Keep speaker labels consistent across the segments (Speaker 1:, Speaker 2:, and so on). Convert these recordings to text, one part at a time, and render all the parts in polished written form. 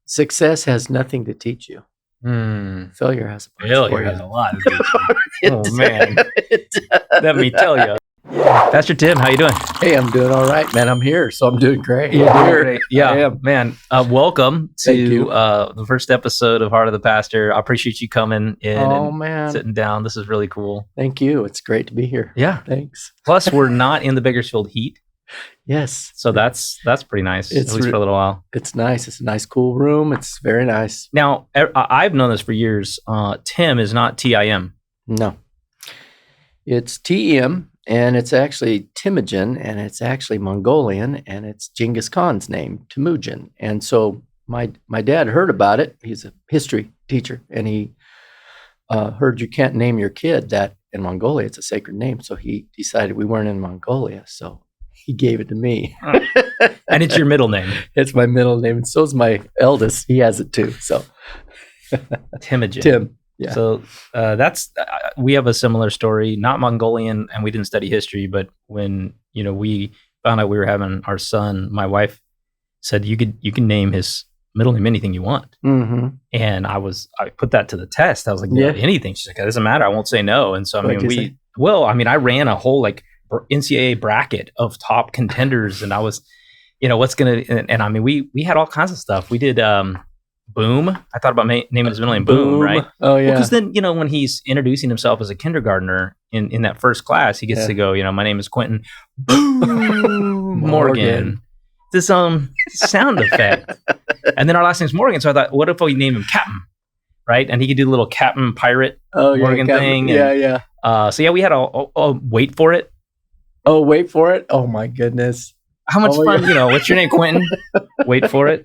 Speaker 1: Success has nothing to teach you. Failure has a bunch
Speaker 2: Failure
Speaker 1: for you.
Speaker 2: has a lot to teach you. Oh, man.
Speaker 1: It does.
Speaker 2: Let me tell you. Pastor Tim, how you doing?
Speaker 1: Hey, I'm doing all right, man. I'm here, so I'm doing great.
Speaker 2: You're doing
Speaker 1: Here.
Speaker 2: great. Yeah,
Speaker 1: I am.
Speaker 2: man. Welcome
Speaker 1: Thank you.
Speaker 2: to the first episode of Heart of the Pastor. I appreciate you coming in and
Speaker 1: Man.
Speaker 2: sitting down. This is really cool.
Speaker 1: Thank you. It's great to be here.
Speaker 2: Yeah.
Speaker 1: Thanks.
Speaker 2: Plus, we're not in the Bakersfield heat,
Speaker 1: Yes.
Speaker 2: so that's pretty nice,
Speaker 1: It's
Speaker 2: at least for a little while.
Speaker 1: It's nice. It's a nice, cool room. It's very nice.
Speaker 2: Now, I've known this for years. Tim is not TIM.
Speaker 1: No. It's TEM, and it's actually Temujin, and it's actually Mongolian, and it's Genghis Khan's name, Temujin. And so my dad heard about it. He's a history teacher, and he heard you can't name your kid that in Mongolia. It's a sacred name. So he decided we weren't in Mongolia, so he gave it to me.
Speaker 2: And it's your middle name.
Speaker 1: It's my middle name, and so's my eldest. He has it too. So
Speaker 2: Temujin.
Speaker 1: Tim. Yeah.
Speaker 2: So that's we have a similar story, not Mongolian, and we didn't study history. But when we found out we were having our son, my wife said you can name his middle name anything you want.
Speaker 1: Mm-hmm.
Speaker 2: And I put that to the test. I was like, yeah, anything. She's like, it doesn't matter. I won't say no. And so I ran a whole NCAA bracket of top contenders, and I was, we had all kinds of stuff. We did. Boom. I thought about naming his middle name Boom, right?
Speaker 1: Oh, yeah.
Speaker 2: Because then, when he's introducing himself as a kindergartner in that first class, he gets to go, my name is Quentin Boom Morgan. This sound effect. And then our last name's Morgan. So I thought, what if we name him Captain? Right? And he could do the little Captain Pirate Morgan thing.
Speaker 1: Yeah.
Speaker 2: So we had a wait for it.
Speaker 1: Oh, wait for it. Oh, my goodness.
Speaker 2: How much fun, what's your name, Quentin? Wait for it.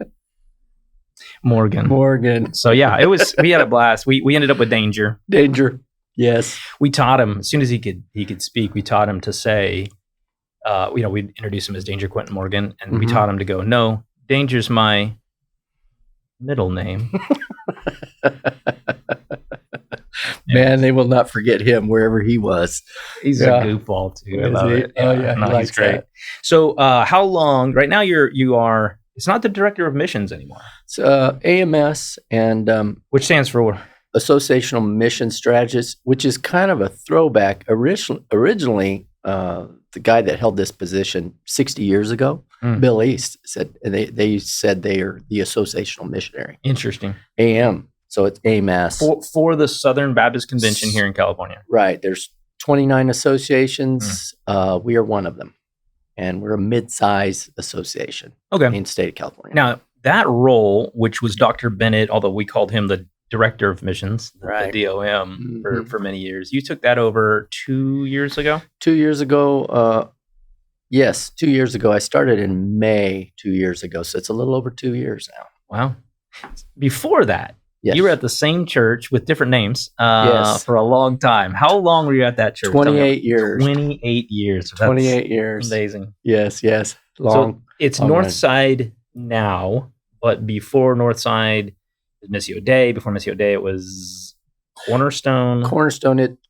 Speaker 2: Morgan. So we had a blast. We ended up with Danger.
Speaker 1: Yes.
Speaker 2: We taught him as soon as he could speak. We taught him to say, we'd introduce him as Danger Quentin Morgan, and we taught him to go, no, Danger's my middle name.
Speaker 1: Man, they will not forget him wherever he was.
Speaker 2: He's a goofball too. I love it.
Speaker 1: Oh yeah,
Speaker 2: no, he's great. That. So, how long? Right now, you are. It's not the director of missions anymore.
Speaker 1: It's AMS, and
Speaker 2: which stands for
Speaker 1: Associational Missions Strategist, which is kind of a throwback. Originally, the guy that held this position 60 years ago, Bill East, said they said they are the associational missionary.
Speaker 2: Interesting.
Speaker 1: AM, so it's AMS
Speaker 2: for the Southern Baptist Convention here in California.
Speaker 1: Right. There's 29 associations. We are one of them. And we're a mid-size association in the state of California.
Speaker 2: Now, that role, which was Dr. Bennett, although we called him the director of missions, the DOM, for many years. You took that over 2 years ago?
Speaker 1: 2 years ago. Yes, 2 years ago. I started in May 2 years ago. So it's a little over 2 years now.
Speaker 2: Wow. Before that, you were at the same church with different names for a long time. How long were you at that church?
Speaker 1: 28 years.
Speaker 2: 28 years. That's
Speaker 1: 28 years.
Speaker 2: Amazing.
Speaker 1: Yes. Long.
Speaker 2: So it's Northside now, but before Northside, it was Missio Dei. Before Missio Dei, it was Cornerstone.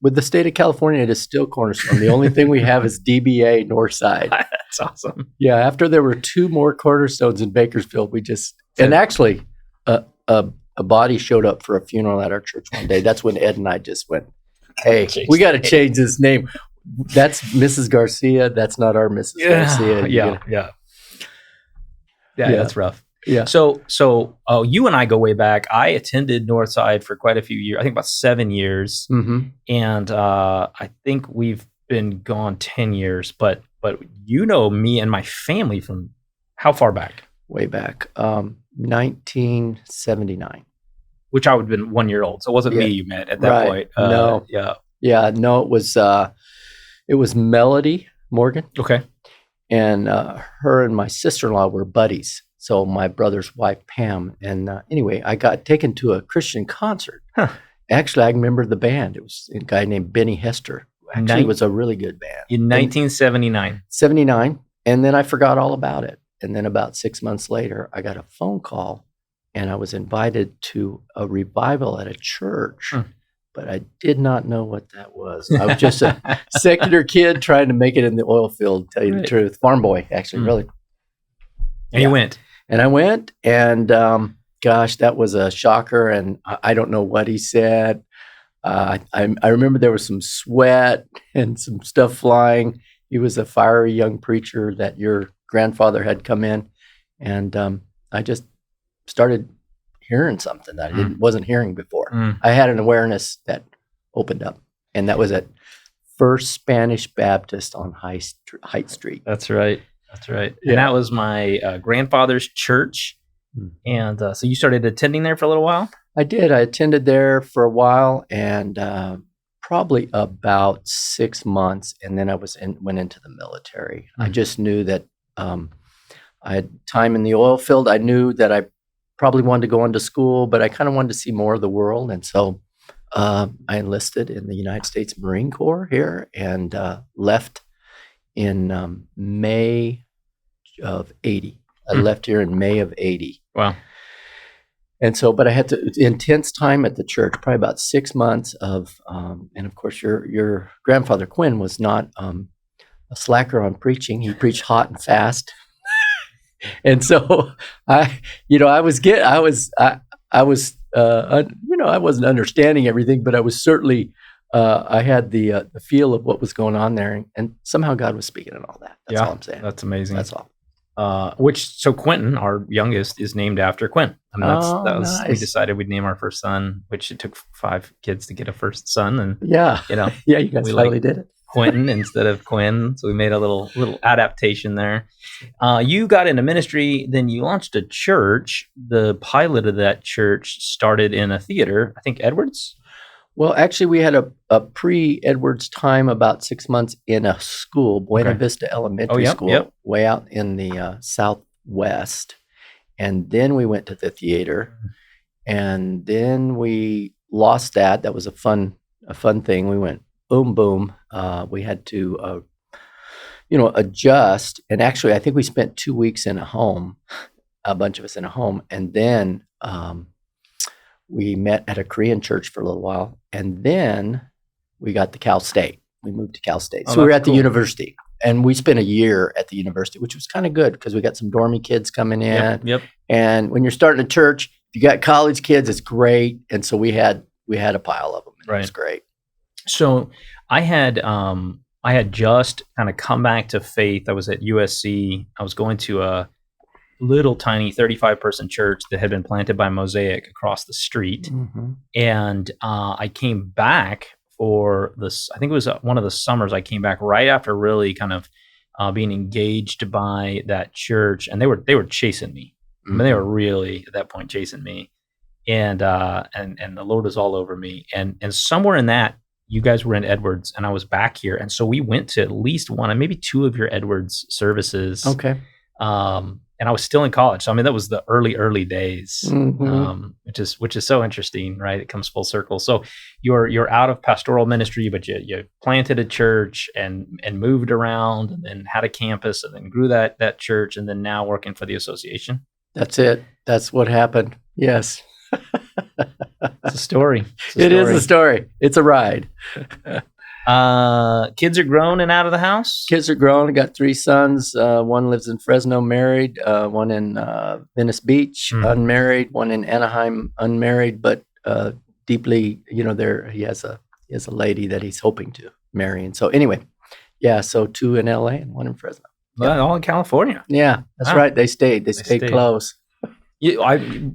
Speaker 1: With the state of California, it is still Cornerstone. The only thing we have is DBA Northside.
Speaker 2: That's awesome.
Speaker 1: Yeah. After there were two more Cornerstones in Bakersfield, and actually, a body showed up for a funeral at our church one day. That's when Ed and I just went, hey, we got to change this name. That's Mrs. Garcia. That's not our Mrs. Garcia.
Speaker 2: Yeah, that's rough.
Speaker 1: Yeah.
Speaker 2: So you and I go way back. I attended Northside for quite a few years. I think about 7 years. Mm-hmm. And I think we've been gone 10 years. But me and my family from how far back?
Speaker 1: Way back. 1979.
Speaker 2: Which I would have been 1 year old. So it wasn't me you met at that point.
Speaker 1: No. No, it was Melody Morgan.
Speaker 2: Okay.
Speaker 1: And her and my sister-in-law were buddies. So my brother's wife, Pam. And anyway, I got taken to a Christian concert. Huh. Actually, I remember the band. It was a guy named Benny Hester. Actually, it was a really good band.
Speaker 2: In 1979.
Speaker 1: 79. And then I forgot all about it. And then about 6 months later, I got a phone call, and I was invited to a revival at a church, but I did not know what that was. I was just a secular kid trying to make it in the oil field, tell you the truth. Farm boy, actually, really.
Speaker 2: And you went.
Speaker 1: And I went, and gosh, that was a shocker, and I don't know what he said. I remember there was some sweat and some stuff flying. He was a fiery young preacher that your grandfather had come in, and I just started hearing something that I wasn't hearing before. I had an awareness that opened up, and that was at First Spanish Baptist on Height Street.
Speaker 2: That's right. Yeah. And that was my grandfather's church. And so you started attending there for a little while?
Speaker 1: I did. I attended there for a while, and probably about 6 months, and then I went into the military. I just knew that I had time in the oil field. I knew that I probably wanted to go into school, but I kind of wanted to see more of the world, and so I enlisted in the United States Marine Corps here, and left in May of 80. I left here in May of 80.
Speaker 2: Wow.
Speaker 1: And so, but I had intense time at the church, probably about 6 months of, and of course, your grandfather Quinn was not a slacker on preaching. He preached hot and fast. And so I wasn't understanding everything, but I was certainly, I had the feel of what was going on there, and somehow God was speaking and all that. That's all I'm saying.
Speaker 2: That's amazing.
Speaker 1: That's all.
Speaker 2: So Quentin, our youngest, is named after Quinn. I mean,
Speaker 1: nice.
Speaker 2: We decided we'd name our first son, which it took 5 kids to get a first son, and
Speaker 1: you guys finally did it.
Speaker 2: Quentin instead of Quinn, so we made a little adaptation there. You got into ministry, then you launched a church. The pilot of that church started in a theater, I think Edwards.
Speaker 1: Well, actually, we had a pre-Edwards time, about 6 months in a school, Buena Vista Elementary School, way out in the southwest. And then we went to the theater, and then we lost that. That was a fun thing. We went boom, boom. We had to, adjust. And actually, I think we spent 2 weeks in a home, a bunch of us in a home, and then we met at a Korean church for a little while, and then we got to Cal State. We moved to Cal State. So we were at the university, and we spent a year at the university, which was kind of good because we got some dormy kids coming in.
Speaker 2: Yep.
Speaker 1: And when you're starting a church, if you got college kids, it's great. And so we had a pile of them. And It was great.
Speaker 2: So I had just kind of come back to faith. I was at USC. I was going to a little tiny 35-person church that had been planted by Mosaic across the street. Mm-hmm. And I came back for this, I think it was one of the summers. I came back right after really kind of being engaged by that church, and they were chasing me. Mm-hmm. I mean, they were really at that point chasing me, and the Lord was all over me. And somewhere in that, you guys were in Edwards, and I was back here, and so we went to at least one and maybe 2 of your Edwards services.
Speaker 1: Okay.
Speaker 2: And I was still in college. So, I mean, that was the early days,
Speaker 1: mm-hmm.
Speaker 2: which is so interesting, right? It comes full circle. So you're out of pastoral ministry, but you planted a church and moved around, and then had a campus, and then grew that church, and then now working for the association.
Speaker 1: That's it. That's what happened. Yes.
Speaker 2: It's a story.
Speaker 1: It is a story. It's a ride.
Speaker 2: Kids are grown and out of the house?
Speaker 1: Kids are grown. I got 3 sons. One lives in Fresno, married. One in Venice Beach, unmarried. One in Anaheim, unmarried, but deeply, he has a lady that he's hoping to marry. And so anyway, so 2 in LA and 1 in Fresno.
Speaker 2: Well, all in California.
Speaker 1: Yeah, that's right. They stayed. They stayed close.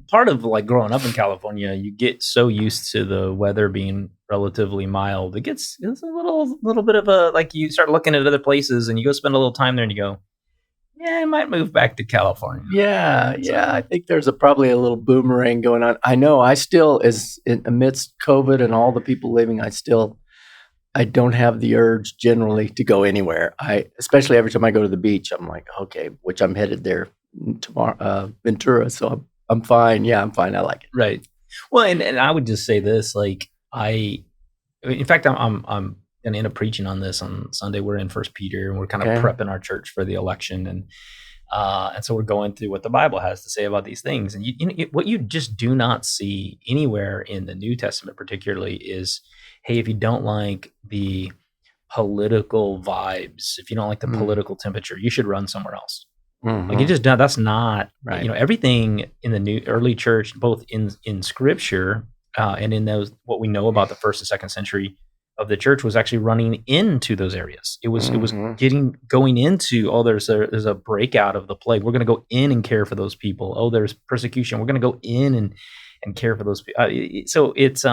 Speaker 2: Part of like growing up in California, you get so used to the weather being relatively mild. It's a little bit of a, like, you start looking at other places and you go spend a little time there and you go, I might move back to California.
Speaker 1: Yeah. I think there's probably a little boomerang going on. I know I still, amidst COVID and all the people leaving, I don't have the urge generally to go anywhere. Especially every time I go to the beach, I'm like, okay, which I'm headed there tomorrow, Ventura. So I'm fine. Yeah, I'm fine. I like it.
Speaker 2: Right. Well, and I would just say this, like, in fact, I'm going to end up preaching on this on Sunday. We're in 1 Peter, and we're kind of prepping our church for the election, and so we're going through what the Bible has to say about these things. And what you just do not see anywhere in the New Testament, particularly, is, hey, if you don't like the political vibes, if you don't like the political temperature, you should run somewhere else. Like it just that's not
Speaker 1: Right.
Speaker 2: everything in the new early church, both in scripture and in those what we know about the first and second century of the church, was actually running into those areas. It was going into, there's a breakout of the plague. We're going to go in and care for those people. Oh, there's persecution. We're going to go in and care for those people. So it's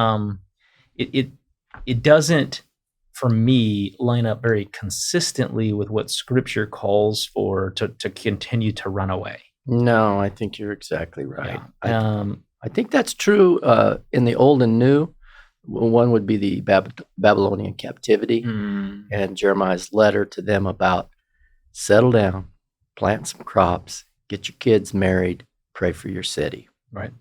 Speaker 2: it doesn't, for me, line up very consistently with what Scripture calls for to continue to run away.
Speaker 1: No, I think you're exactly right.
Speaker 2: Yeah.
Speaker 1: I think that's true in the Old and New. One would be the Babylonian captivity and Jeremiah's letter to them about settle down, plant some crops, get your kids married, pray for your city.
Speaker 2: Right.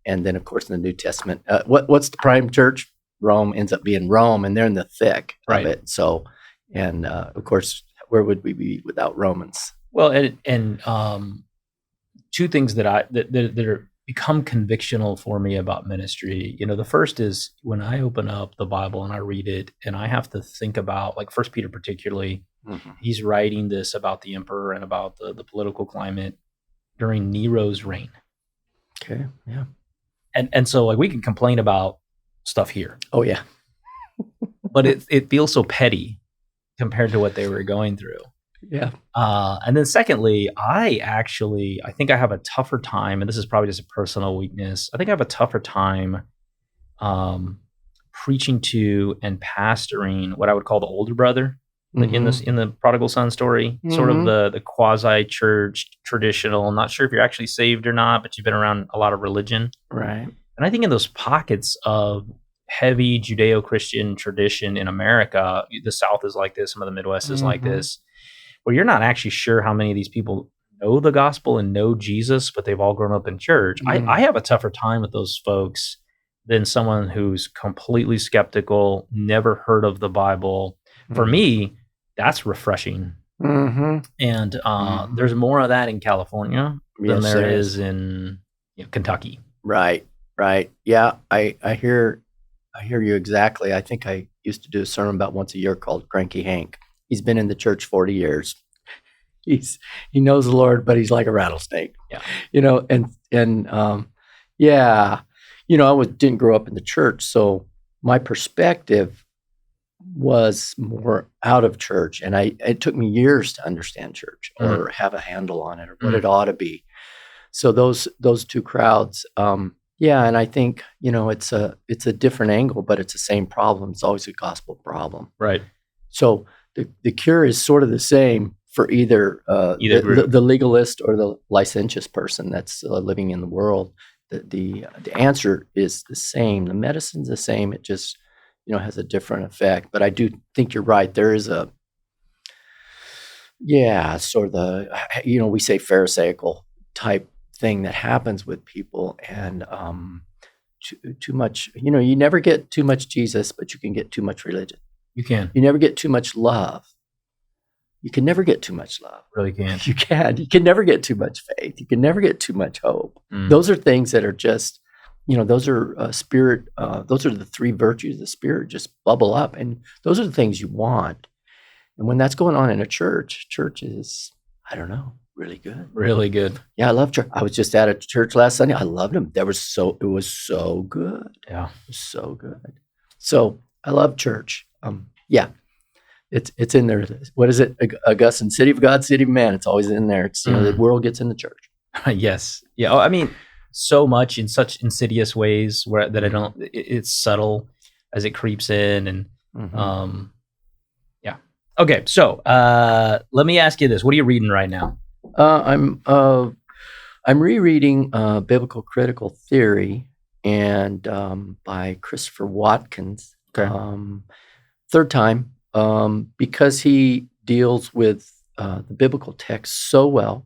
Speaker 1: And then, of course, in the New Testament, what's the prime church? Rome ends up being Rome, and they're in the thick of it. So, and of course, where would we be without Romans?
Speaker 2: Well, and two things that are become convictional for me about ministry. The first is when I open up the Bible and I read it, and I have to think about, like, First Peter particularly. He's writing this about the emperor and about the political climate during Nero's reign.
Speaker 1: Okay, yeah.
Speaker 2: And so, like, we can complain about stuff here.
Speaker 1: Oh yeah.
Speaker 2: But it feels so petty compared to what they were going through.
Speaker 1: Yeah.
Speaker 2: And then secondly, I think I have a tougher time, and this is probably just a personal weakness. I think I have a tougher time preaching to and pastoring what I would call the older brother in the prodigal son story, sort of the quasi church traditional. I'm not sure if you're actually saved or not, but you've been around a lot of religion.
Speaker 1: Right.
Speaker 2: And I think in those pockets of heavy Judeo-Christian tradition in America, the South is like this, some of the Midwest is like this, where you're not actually sure how many of these people know the gospel and know Jesus, but they've all grown up in church. I have a tougher time with those folks than someone who's completely skeptical, never heard of the Bible. For me, that's refreshing. And there's more of that in California than there is in Kentucky.
Speaker 1: Right. Yeah, I hear you exactly. I think I used to do a sermon about once a year called Cranky Hank. He's been in the church 40 years. He knows the Lord, but he's like a rattlesnake.
Speaker 2: Yeah.
Speaker 1: Yeah. I didn't grow up in the church, so my perspective was more out of church, and it took me years to understand church or have a handle on it or what it ought to be. So those two crowds, yeah, and I think it's a different angle, but it's the same problem. It's always a gospel problem,
Speaker 2: right?
Speaker 1: So the cure is sort of the same for either the legalist or the licentious person that's living in the world. The answer is the same. The medicine's the same. It just has a different effect. But I do think you're right. There is sort of the we say Pharisaical type thing that happens with people, and too much. You never get too much Jesus, but you can get too much religion.
Speaker 2: You can.
Speaker 1: You never get too much love. You can never get too much love.
Speaker 2: Really can't.
Speaker 1: You can. You can never get too much faith. You can never get too much hope. Those are things that are just, those are spirit. Those are the three virtues of the Spirit just bubble up, and those are the things you want. And when that's going on in a church is, I don't know, really good.
Speaker 2: Really good.
Speaker 1: Yeah, I love church. I was just at a church last Sunday. I loved them. It was so good.
Speaker 2: Yeah,
Speaker 1: it was so good. So I love church. Yeah. It's in there. What is it? Augustine, City of God, City of Man. It's always in there. It's the world gets in the church.
Speaker 2: Yes. Yeah. I mean, so much in such insidious ways that it's subtle as it creeps in, and yeah. Okay. So let me ask you this: what are you reading right now?
Speaker 1: I'm rereading Biblical Critical Theory and by Christopher Watkins.
Speaker 2: Okay.
Speaker 1: Third time. Because he deals with the biblical text so well,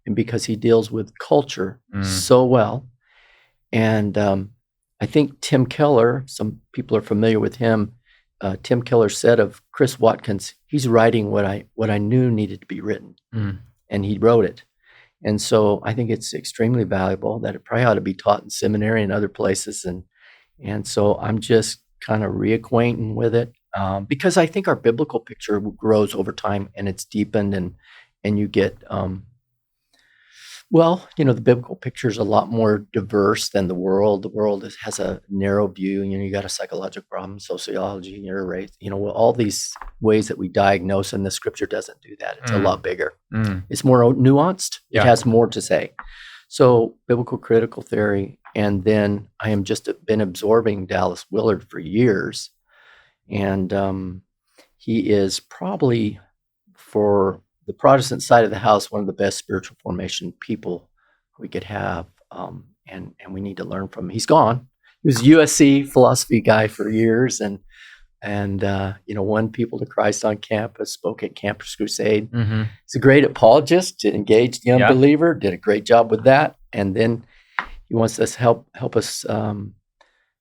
Speaker 1: and because he deals with culture so well. And I think Tim Keller, some people are familiar with him. Tim Keller said of Chris Watkins, he's writing what I knew needed to be written, and he wrote it. And so I think it's extremely valuable, that it probably ought to be taught in seminary and other places. And so I'm just kind of reacquainting with it. Because I think our biblical picture grows over time, and it's deepened, and you get Well, the biblical picture is a lot more diverse than the world. The world has a narrow view. You got a psychological problem, sociology, your race, all these ways that we diagnose, and the scripture doesn't do that. It's a lot bigger. It's more nuanced.
Speaker 2: Yeah.
Speaker 1: It has more to say. So biblical critical theory, and then I am just been absorbing Dallas Willard for years. And he is probably, for the Protestant side of the house, one of the best spiritual formation people we could have, and we need to learn from him. He's gone. He was a USC philosophy guy for years, and won people to Christ on campus, spoke at Campus Crusade. He's a great apologist to engage the unbeliever. Did a great job with that, and then he wants us help us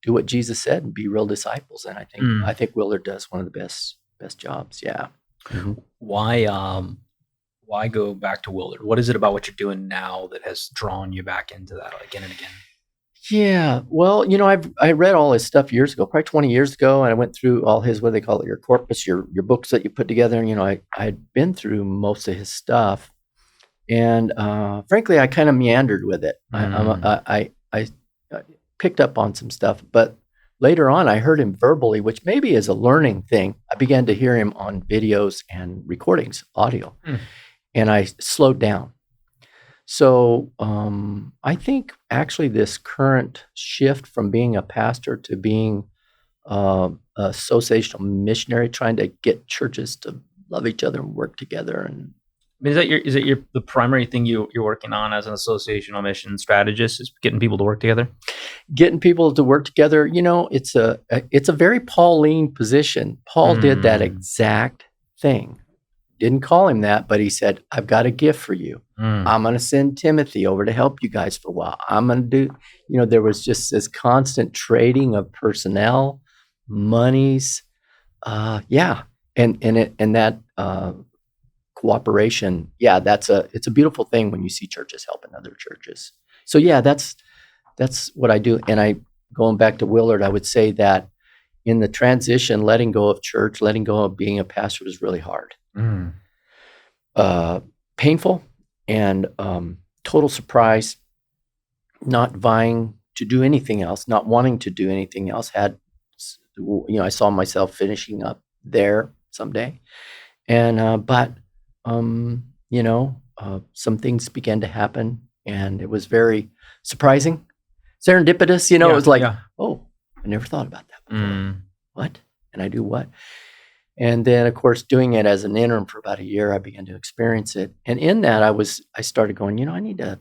Speaker 1: do what Jesus said and be real disciples. And I think Willard does one of the best jobs. Yeah.
Speaker 2: Why go back to Willard? What is it about what you're doing now that has drawn you back into that again and again?
Speaker 1: Yeah. Well, I read all his stuff years ago, probably 20 years ago, and I went through all his, what do they call it, your corpus, your books that you put together. And, I'd been through most of his stuff. And frankly, I kind of meandered with it. I picked up on some stuff, but later on, I heard him verbally, which maybe is a learning thing. I began to hear him on videos and recordings, audio, and I slowed down. So I think actually this current shift from being a pastor to being a associational missionary, trying to get churches to love each other and work together. And
Speaker 2: is that the primary thing you're working on as an associational mission strategist, is getting people to work together?
Speaker 1: Getting people to work together, it's a very Pauline position. Paul did that exact thing. Didn't call him that, but he said, I've got a gift for you. I'm going to send Timothy over to help you guys for a while. I'm going to do, there was just this constant trading of personnel, monies. And that cooperation. Yeah, it's a beautiful thing when you see churches helping other churches. So yeah, that's what I do. And going back to Willard, I would say that in the transition, letting go of church, letting go of being a pastor was really hard. Painful and total surprise, not vying to do anything else, not wanting to do anything else. I saw myself finishing up there someday. And, some things began to happen, and it was very surprising, serendipitous, it was like, oh, I never thought about that before. What? And I do what? And then, of course, doing it as an interim for about a year, I began to experience it. And in that, I started going, I need a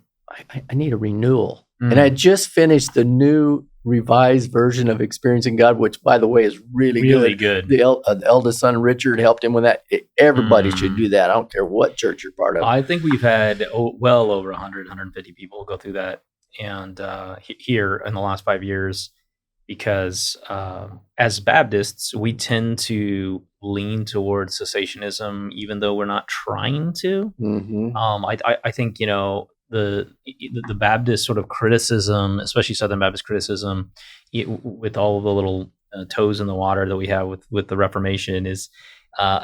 Speaker 1: renewal. And I just finished the new revised version of Experiencing God, which, by the way, is really good. The eldest son, Richard, helped him with that. Everybody should do that. I don't care what church you're part of.
Speaker 2: I think we've had well over 100, 150 people go through that. And here in the last 5 years, because as Baptists, we tend to lean towards cessationism, even though we're not trying to. I think, the Baptist sort of criticism, especially Southern Baptist criticism, with all of the little toes in the water that we have with the Reformation, is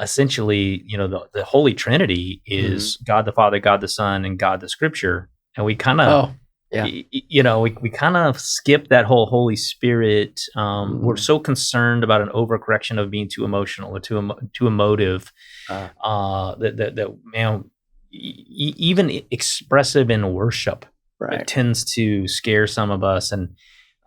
Speaker 2: essentially, the Holy Trinity is God the Father, God the Son, and God the Scripture, and we kind of. We kind of skip that whole Holy Spirit. We're so concerned about an overcorrection of being too emotional or too emotive that man, even expressive in worship, it tends to scare some of us, and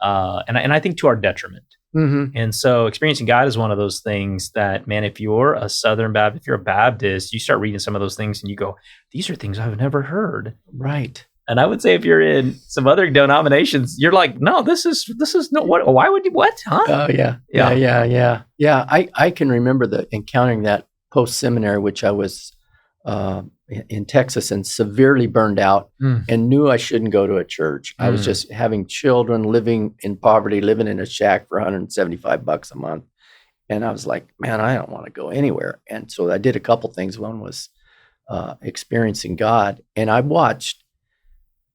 Speaker 2: I think to our detriment. And so Experiencing God is one of those things that, man, if you're a Southern Baptist, if you're a Baptist, you start reading some of those things and you go, these are things I've never heard.
Speaker 1: Right.
Speaker 2: And I would say if you're in some other denominations, you're like, no, this is no, what? Why would you? What? Huh?
Speaker 1: Oh yeah. I can remember encountering that post seminary, which I was in Texas and severely burned out, and knew I shouldn't go to a church. I was just having children, living in poverty, living in a shack for $175 a month, and I was like, man, I don't want to go anywhere. And so I did a couple things. One was Experiencing God, and I watched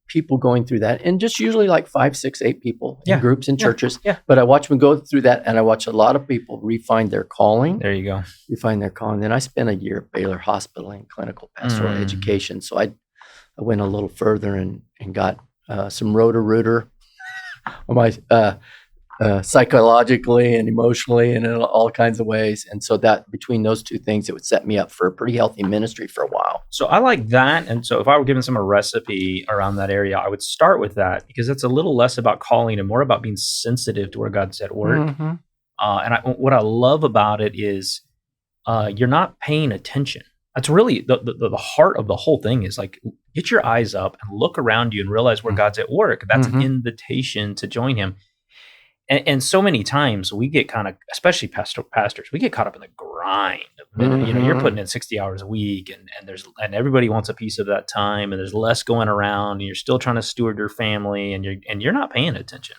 Speaker 1: people going through that, and just usually like 5, 6, 8 people in groups in churches. But I watched them go through that, and I watched a lot of people refine their calling.
Speaker 2: There you go.
Speaker 1: Refine their calling. Then I spent a year at Baylor Hospital in clinical pastoral education. So I went a little further and got some Roto-Rooter on my psychologically and emotionally and in all kinds of ways. And so that between those two things, it would set me up for a pretty healthy ministry for a while.
Speaker 2: So I like that. And so if I were giving some a recipe around that area, I would start with that, because it's a little less about calling and more about being sensitive to where God's at work.
Speaker 1: Mm-hmm.
Speaker 2: What I love about it is you're not paying attention. That's really the heart of the whole thing, is like, get your eyes up and look around you and realize where God's at work. That's an invitation to join him. And so many times we get kind of, especially pastors, we get caught up in the grind. You're putting in 60 hours a week, and everybody wants a piece of that time, and there's less going around, and you're still trying to steward your family, and you're not paying attention.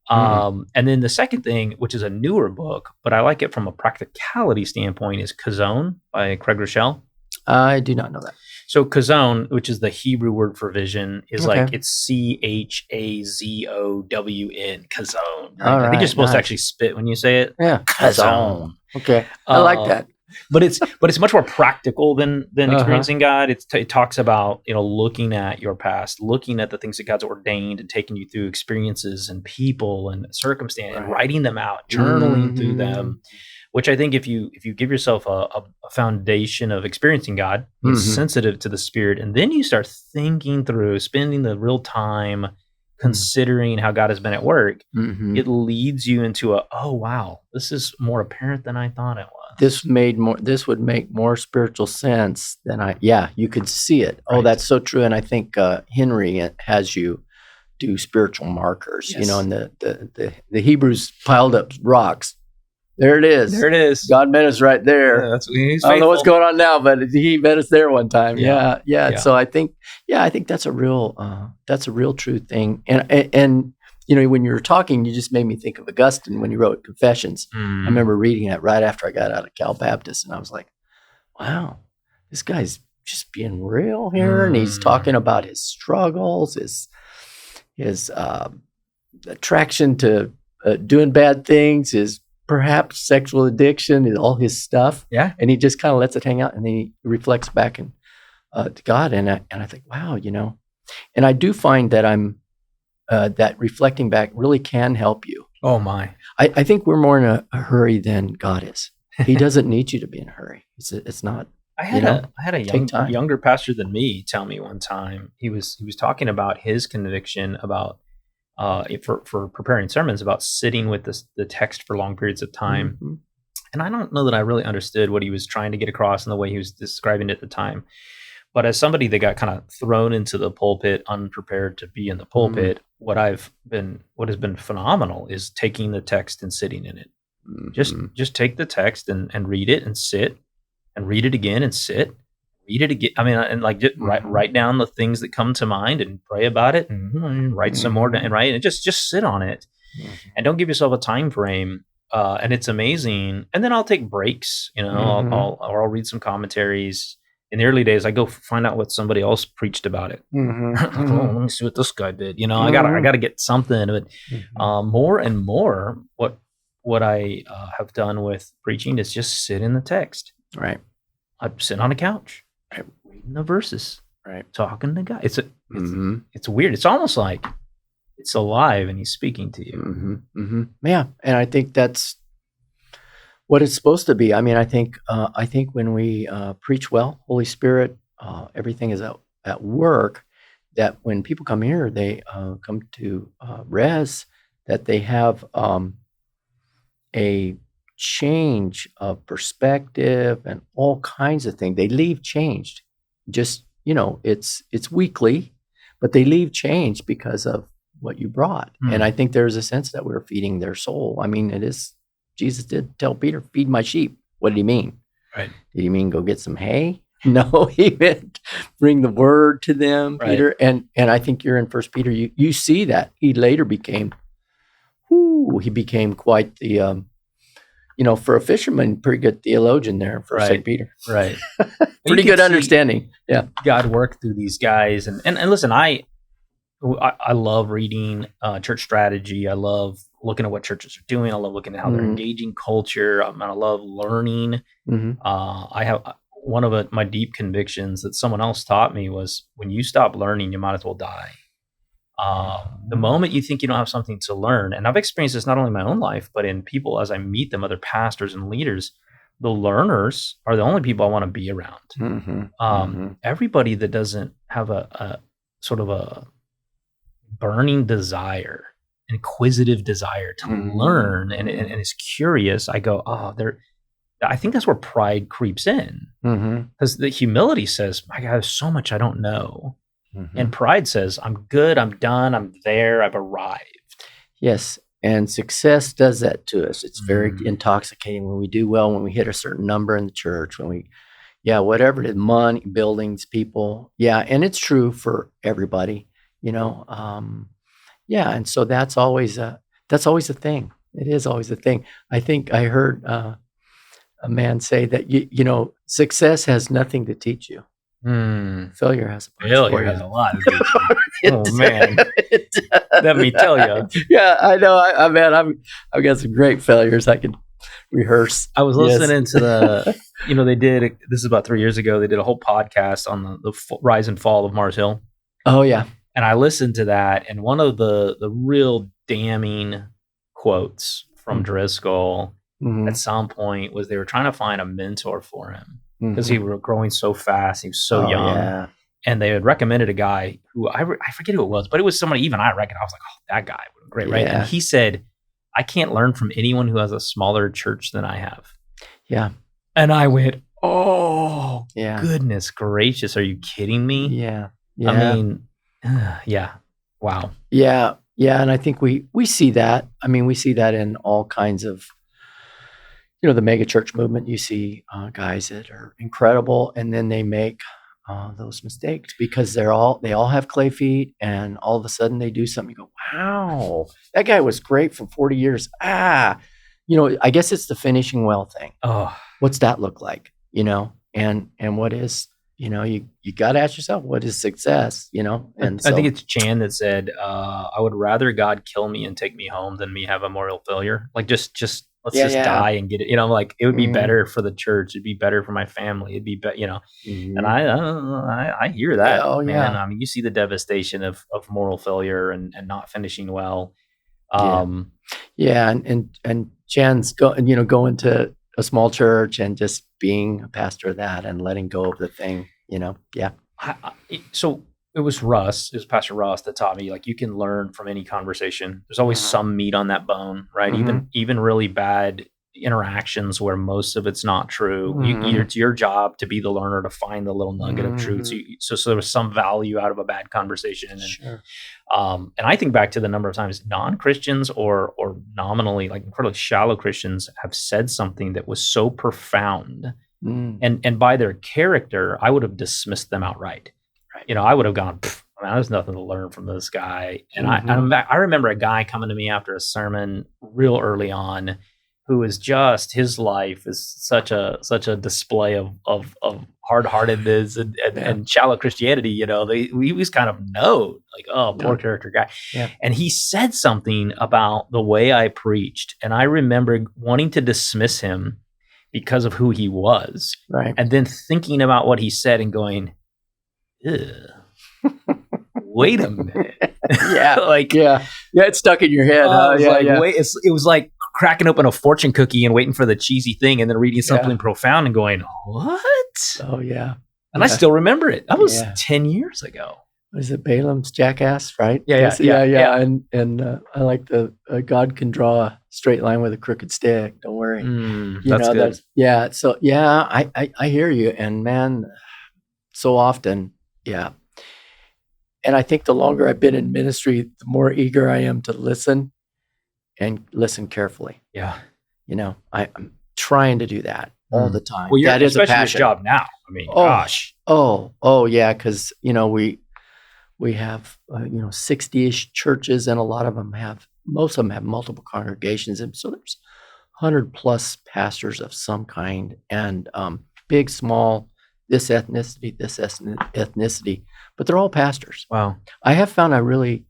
Speaker 2: And then the second thing, which is a newer book, but I like it from a practicality standpoint, is Kazon by Craig Rochelle.
Speaker 1: I do not know that.
Speaker 2: So Kazon, which is the Hebrew word for vision, is
Speaker 1: Okay.
Speaker 2: like, it's CHAZOWN, Kazon.
Speaker 1: All
Speaker 2: I think you're supposed to
Speaker 1: nice.
Speaker 2: actually spit when you say it.
Speaker 1: Yeah.
Speaker 2: Kazon.
Speaker 1: Okay. I like that.
Speaker 2: But it's much more practical than experiencing God. It talks about, looking at your past, looking at the things that God's ordained and taking you through experiences and people and circumstance, and writing them out, journaling through them. Which I think if you give yourself a foundation of experiencing God, being sensitive to the Spirit, and then you start thinking through, spending the real time considering how God has been at work, it leads you into oh wow, this is more apparent than I thought it was.
Speaker 1: This would make more spiritual sense than you could see it.
Speaker 2: Right.
Speaker 1: Oh, that's so true. And I think Henry has you do spiritual markers,
Speaker 2: Yes.
Speaker 1: and the Hebrews piled up rocks. There it is.
Speaker 2: There it is.
Speaker 1: God met us right there.
Speaker 2: He's
Speaker 1: I don't know what's
Speaker 2: faithful.
Speaker 1: going on now, but he met us there one time.
Speaker 2: Yeah.
Speaker 1: Yeah. So I think that's a real true thing. And when you were talking, you just made me think of Augustine when he wrote Confessions. I remember reading that right after I got out of Cal Baptist, and I was like, wow, this guy's just being real here. And he's talking about his struggles, his attraction to doing bad things, his perhaps sexual addiction, and all his stuff.
Speaker 2: Yeah.
Speaker 1: And he just kind of lets it hang out, and then he reflects back to God. And I think, wow, and I do find that that reflecting back really can help you.
Speaker 2: Oh my.
Speaker 1: I think we're more in a hurry than God is. He doesn't need you to be in a hurry. It's not.
Speaker 2: I had a younger pastor than me tell me one time, he was talking about his conviction about for preparing sermons, about sitting with the text for long periods of time. And I don't know that I really understood what he was trying to get across in the way he was describing it at the time. But as somebody that got kind of thrown into the pulpit unprepared to be in the pulpit, what has been phenomenal is taking the text and sitting in it. Just take the text and read it and sit, and read it again and sit, read it again. I mean, and like just write down the things that come to mind and pray about it, and write some more and write, and just sit on it, and don't give yourself a time frame. And it's amazing. And then I'll take breaks. I'll read some commentaries. In the early days, I go find out what somebody else preached about it. Let me see what this guy did. I gotta get something. But more and more, what I have done with preaching is just sit in the text.
Speaker 1: Right.
Speaker 2: I sit on a couch, reading the verses, talking to God. It's weird. It's almost like it's alive and he's speaking to you.
Speaker 1: Yeah, and I think that's what it's supposed to be. I mean, I think when we preach well, Holy Spirit, everything is at work. That when people come here, they come to Res, that they have a change of perspective and all kinds of things. They leave changed. Just it's weekly, but they leave changed because of what you brought. And I think there's a sense that we're feeding their soul. I mean, it is. Jesus did tell Peter, "Feed my sheep." What did he mean? Right? Did he mean go get some hay? No, he meant bring the word to them, Peter. And I think you're in 1 Peter. You see that he later became, he became quite the, for a fisherman, pretty good theologian there for St. Peter.
Speaker 2: Right.
Speaker 1: Pretty good understanding. Yeah.
Speaker 2: God worked through these guys, and listen, I love reading church strategy. I love looking at what churches are doing. I love looking at how they're engaging culture. I love learning. I have one of my deep convictions that someone else taught me was when you stop learning, you might as well die. The moment you think you don't have something to learn, and I've experienced this not only in my own life, but in people as I meet them, other pastors and leaders, the learners are the only people I want to be around. Everybody that doesn't have a sort of a burning desire, inquisitive desire to learn and is curious, I go, I think that's where pride creeps in. Because the humility says, my God, there's so much I don't know. And pride says, I'm good, I'm done, I'm there, I've arrived.
Speaker 1: Yes. And success does that to us. It's very intoxicating when we do well, when we hit a certain number in the church, when we, whatever it is, money, buildings, people. Yeah. And it's true for everybody, and so that's always a thing. It is always a thing. I think I heard a man say that, success has nothing to teach you. Failure has a
Speaker 2: lot to teach you. Oh man, let me tell you.
Speaker 1: Yeah, I know. I've got some great failures I can rehearse.
Speaker 2: I was listening to the, they did, this is about 3 years ago, they did a whole podcast on the rise and fall of Mars Hill.
Speaker 1: Oh yeah.
Speaker 2: And I listened to that, and one of the real damning quotes from Driscoll at some point was they were trying to find a mentor for him because he was growing so fast. He was so young. Yeah. And they had recommended a guy who I forget who it was, but it was somebody even I reckon. I was like, oh, that guy would be great, right? And he said, I can't learn from anyone who has a smaller church than I have.
Speaker 1: Yeah.
Speaker 2: And I went, oh, goodness gracious. Are you kidding me?
Speaker 1: Yeah.
Speaker 2: I mean, wow.
Speaker 1: Yeah. And I think we see that. I mean, we see that in all kinds of, the mega church movement. You see guys that are incredible, and then they make those mistakes because they all have clay feet, and all of a sudden they do something. You go, wow, that guy was great for 40 years. I guess it's the finishing well thing.
Speaker 2: Oh,
Speaker 1: what's that look like? And what is, you got to ask yourself, what is success? And
Speaker 2: I think it's Chan that said, I would rather God kill me and take me home than me have a moral failure. Like just let's die and get it. It would be better for the church. It'd be better for my family. It'd be better, And I hear that.
Speaker 1: Oh
Speaker 2: man.
Speaker 1: Yeah.
Speaker 2: I mean, you see the devastation of moral failure and not finishing well.
Speaker 1: And Chan's going to a small church and just being a pastor of that and letting go of the thing,
Speaker 2: So it was Pastor Russ that taught me, you can learn from any conversation. There's always some meat on that bone, right? Even really bad interactions where most of it's not true. It's your job to be the learner, to find the little nugget of truth. So there was some value out of a bad conversation. And,
Speaker 1: sure.
Speaker 2: And I think back to the number of times non-Christians or nominally, incredibly shallow Christians have said something that was so profound. And by their character, I would have dismissed them outright. Right. I would have gone, man, there's nothing to learn from this guy. And I remember a guy coming to me after a sermon real early on, who is just, his life is such a display of hard-heartedness and shallow Christianity. We was kind of know, poor character guy.
Speaker 1: Yeah.
Speaker 2: And he said something about the way I preached, and I remember wanting to dismiss him because of who he was,
Speaker 1: right?
Speaker 2: And then thinking about what he said and going, wait a minute.
Speaker 1: It's stuck in your head.
Speaker 2: It was like cracking open a fortune cookie and waiting for the cheesy thing, and then reading something profound and going, what?
Speaker 1: Oh yeah.
Speaker 2: And I still remember it. That was 10 years ago.
Speaker 1: Was it Balaam's jackass, right?
Speaker 2: Yeah.
Speaker 1: And I like the God can draw a straight line with a crooked stick. Don't worry.
Speaker 2: That's good.
Speaker 1: So I hear you, and man, so often, and I think the longer I've been in ministry, the more eager I am to listen and listen carefully.
Speaker 2: Yeah.
Speaker 1: I'm trying to do that all the time.
Speaker 2: Well,
Speaker 1: that is a passion.
Speaker 2: Especially your job now. I mean, gosh.
Speaker 1: Oh yeah. Cause we have, 60-ish churches, and most of them have multiple congregations. And so there's 100 plus pastors of some kind, and big, small, this ethnicity, but they're all pastors.
Speaker 2: Wow.
Speaker 1: I have found I really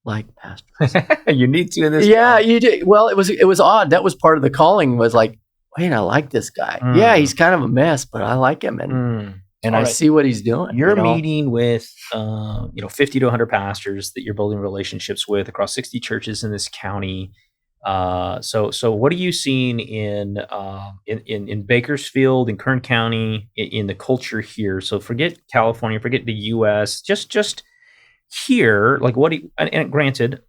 Speaker 1: like pastors.
Speaker 2: You need to in this.
Speaker 1: Yeah, you do. Well, it was odd. That was part of the calling, was like, wait, I like this guy. Yeah, he's kind of a mess, but I like him, and I see what he's doing.
Speaker 2: You're meeting with 50 to 100 pastors that you're building relationships with across 60 churches in this county. So what are you seeing in Bakersfield, in Kern County, in the culture here? So forget California, forget the U.S., just here. Like and granted,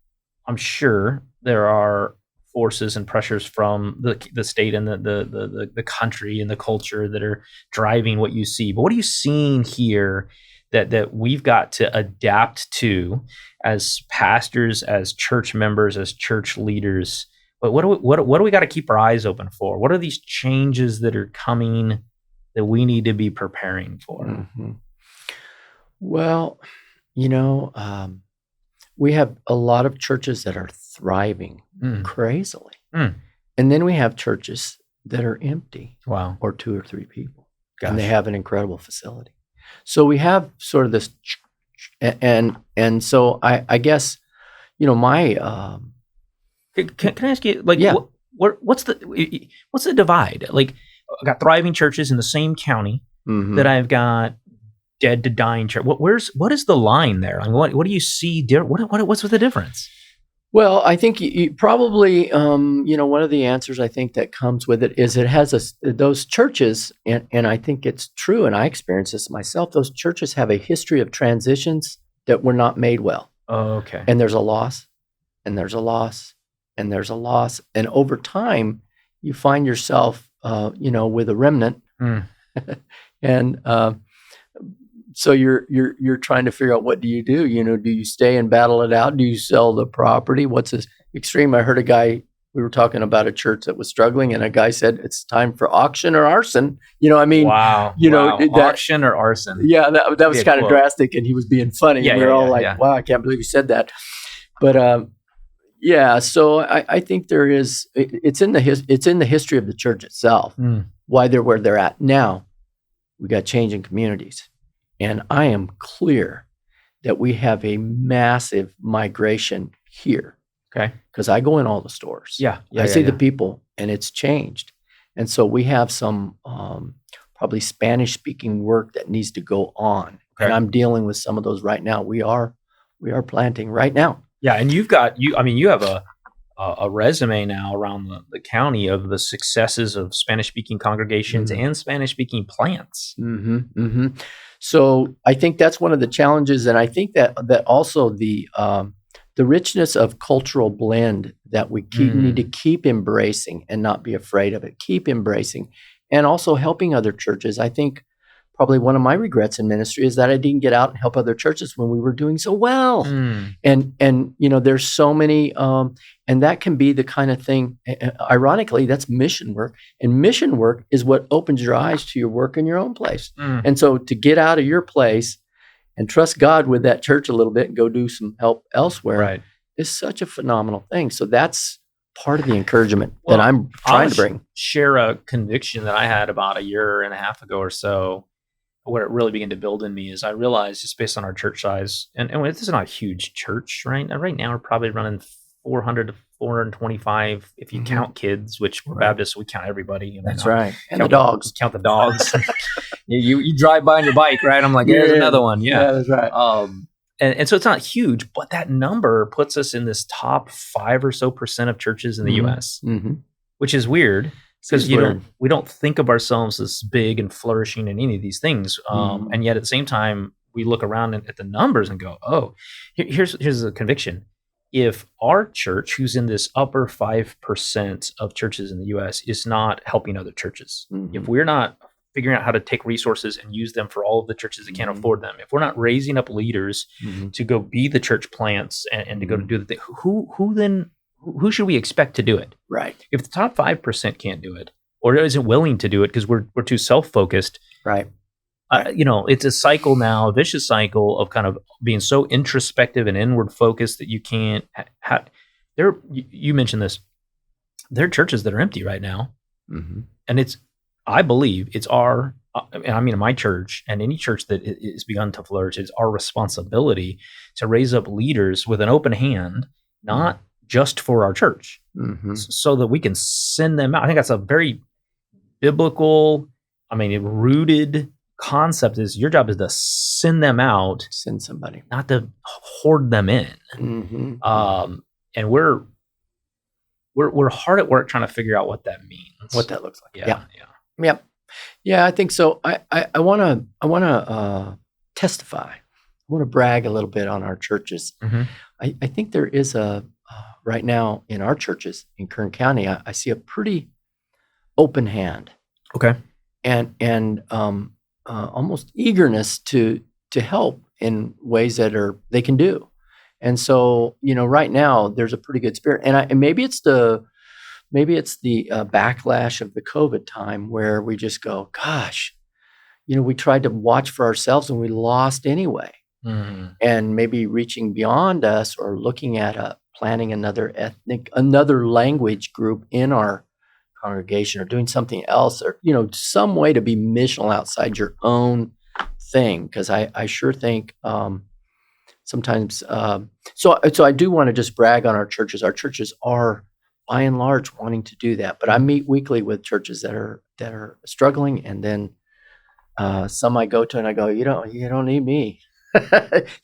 Speaker 2: I'm sure there are forces and pressures from the state and the country and the culture that are driving what you see. But what are you seeing here that we've got to adapt to as pastors, as church members, as church leaders? But what do we got to keep our eyes open for? What are these changes that are coming that we need to be preparing for?
Speaker 1: Mm-hmm. Well, we have a lot of churches that are thriving crazily. And then we have churches that are empty.
Speaker 2: Wow.
Speaker 1: Or 2 or 3 people. Gosh. And they have an incredible facility. So we have sort of this, and so I guess, my...
Speaker 2: Can I ask you, what's the divide? Like, I got thriving churches in the same county that I've got dead to dying church. What is the line there? Like, what do you see? What's the difference?
Speaker 1: Well, I think you probably, one of the answers I think that comes with it is it has those churches, and I think it's true, and I experience this myself. Those churches have a history of transitions that were not made well.
Speaker 2: Oh, okay.
Speaker 1: And there's a loss, and there's a loss, and there's a loss, and over time, you find yourself, with a remnant, and so you're trying to figure out, what do you do? Do you stay and battle it out? Do you sell the property? What's this extreme? I heard a guy, we were talking about a church that was struggling, and a guy said, it's time for auction or arson.
Speaker 2: Wow. Auction or arson.
Speaker 1: Yeah, that was kind of drastic, and he was being funny. Yeah, we were all like, wow, I can't believe he said that. But so I think there is, it's in the history of the church itself, why they're where they're at. Now, we got changing communities. And I am clear that we have a massive migration here.
Speaker 2: Okay.
Speaker 1: Because I go in all the stores. I see the people, and it's changed. And so we have some probably Spanish-speaking work that needs to go on. Okay. And I'm dealing with some of those right now. We are planting right now.
Speaker 2: Yeah, and you have a resume now around the county of the successes of Spanish-speaking congregations and Spanish-speaking plants.
Speaker 1: So I think that's one of the challenges, and I think that also the richness of cultural blend that we need to keep embracing and not be afraid of it. Keep embracing, and also helping other churches. I think probably one of my regrets in ministry is that I didn't get out and help other churches when we were doing so well. And there's so many, and that can be the kind of thing, ironically, that's mission work. And mission work is what opens your eyes to your work in your own place. And so to get out of your place and trust God with that church a little bit and go do some help elsewhere is such a phenomenal thing. So that's part of the encouragement that I'm trying to bring.
Speaker 2: Share a conviction that I had about a year and a half ago or so. What it really began to build in me is I realized, just based on our church size, and this is not a huge church, right? Right now, we're probably running 400 to 425 if you count kids, which we're Baptists, we count everybody.
Speaker 1: That's right. And the dogs.
Speaker 2: Count the dogs. you drive by on your bike, right? I'm like, there's another one. Yeah,
Speaker 1: that's right.
Speaker 2: And so it's not huge, but that number puts us in this top 5 or so % of churches in the U.S., which is weird. Because we don't think of ourselves as big and flourishing in any of these things, and yet at the same time we look around at the numbers and go, "Oh, here's a conviction: if our church, who's in this upper 5% of churches in the U.S., is not helping other churches, if we're not figuring out how to take resources and use them for all of the churches that can't afford them, if we're not raising up leaders to go be the church plants and to go to do the thing, who should we expect to do it?
Speaker 1: Right.
Speaker 2: If the top 5% can't do it, or isn't willing to do it because we're too self-focused,
Speaker 1: right?
Speaker 2: It's a cycle now, a vicious cycle of kind of being so introspective and inward focused that you can't. You mentioned this. There are churches that are empty right now, and I believe it's in my church and any church that has begun to flourish, it's our responsibility to raise up leaders with an open hand, not just for our church, so that we can send them out. I think that's a very biblical, rooted concept is your job is to send them out,
Speaker 1: Send somebody,
Speaker 2: not to hoard them in. And we're hard at work trying to figure out what that means,
Speaker 1: what that looks like. Yeah. I think so. I want to testify. I want to brag a little bit on our churches. I think there is right now in our churches in Kern County, I see a pretty open hand.
Speaker 2: Okay.
Speaker 1: And almost eagerness to help in ways that they can do. And so, right now there's a pretty good spirit, and maybe it's the backlash of the COVID time where we just go, gosh, we tried to watch for ourselves and we lost anyway. And maybe reaching beyond us or looking at planning another language group in our congregation or doing something else, or some way to be missional outside your own thing, because I sure think sometimes so I do want to just brag on our churches. Our churches are by and large wanting to do that, but I meet weekly with churches that are struggling, and then some I go to and I go, you don't need me.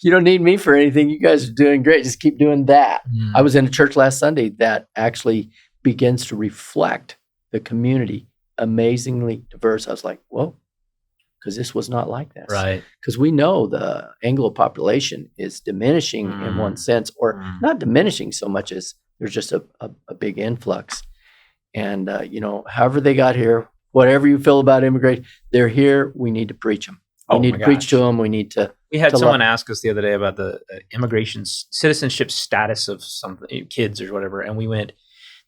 Speaker 1: You don't need me for anything. You guys are doing great. Just keep doing that. I was in a church last Sunday that actually begins to reflect the community, amazingly diverse. I was like, whoa, because this was not like this.
Speaker 2: Right.
Speaker 1: Because we know the Anglo population is diminishing in one sense, or not diminishing so much as there's just a big influx. And, however they got here, whatever you feel about immigration, they're here. We need to preach them. We need to preach to them. We need to.
Speaker 2: We had someone ask us the other day about the immigration citizenship status of some kids or whatever. And we went,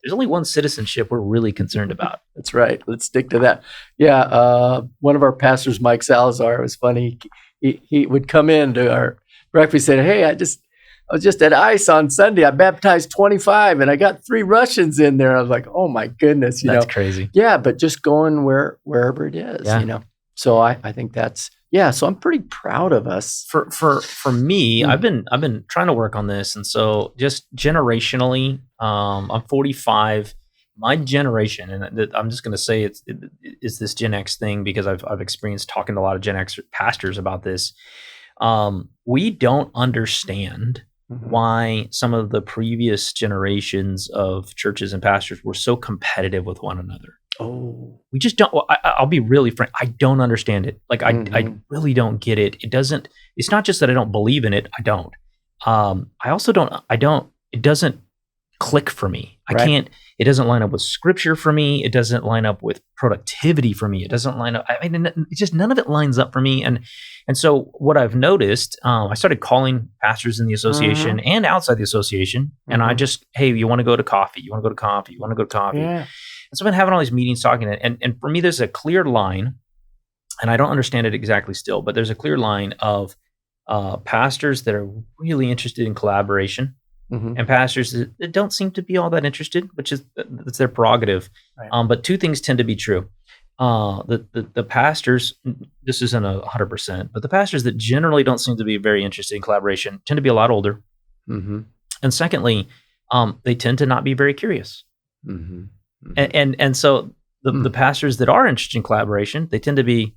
Speaker 2: there's only one citizenship we're really concerned about.
Speaker 1: That's right. Let's stick to that. Yeah. One of our pastors, Mike Salazar, it was funny. He would come in to our breakfast and say, hey, I was just at ICE on Sunday. I baptized 25 and I got 3 Russians in there. I was like, oh my goodness.
Speaker 2: That's crazy.
Speaker 1: Yeah. But just going wherever it is, So I think that's, so I'm pretty proud of us.
Speaker 2: For me, I've been trying to work on this, and so just generationally, I'm 45. My generation, and I'm just going to say it's this Gen X thing because I've experienced talking to a lot of Gen X pastors about this. We don't understand why some of the previous generations of churches and pastors were so competitive with one another.
Speaker 1: Oh,
Speaker 2: we just don't. I'll be really frank. I don't understand it. Like I really don't get it. It's not just that I don't believe in it. I don't. I also don't. It doesn't click for me. I can't. It doesn't line up with scripture for me. It doesn't line up with productivity for me. It doesn't line up. It's just none of it lines up for me. And so what I've noticed, I started calling pastors in the association and outside the association, and I just, hey, you want to go to coffee? You want to go to coffee? You want to go to coffee? Yeah. And so I've been having all these meetings talking, and for me, there's a clear line, and I don't understand it exactly still, but there's a clear line of pastors that are really interested in collaboration and pastors that don't seem to be all that interested, that's their prerogative. Right. But 2 things tend to be true. The pastors, this isn't 100%, but the pastors that generally don't seem to be very interested in collaboration tend to be a lot older. And secondly, they tend to not be very curious. And so the pastors that are interested in collaboration, they tend to be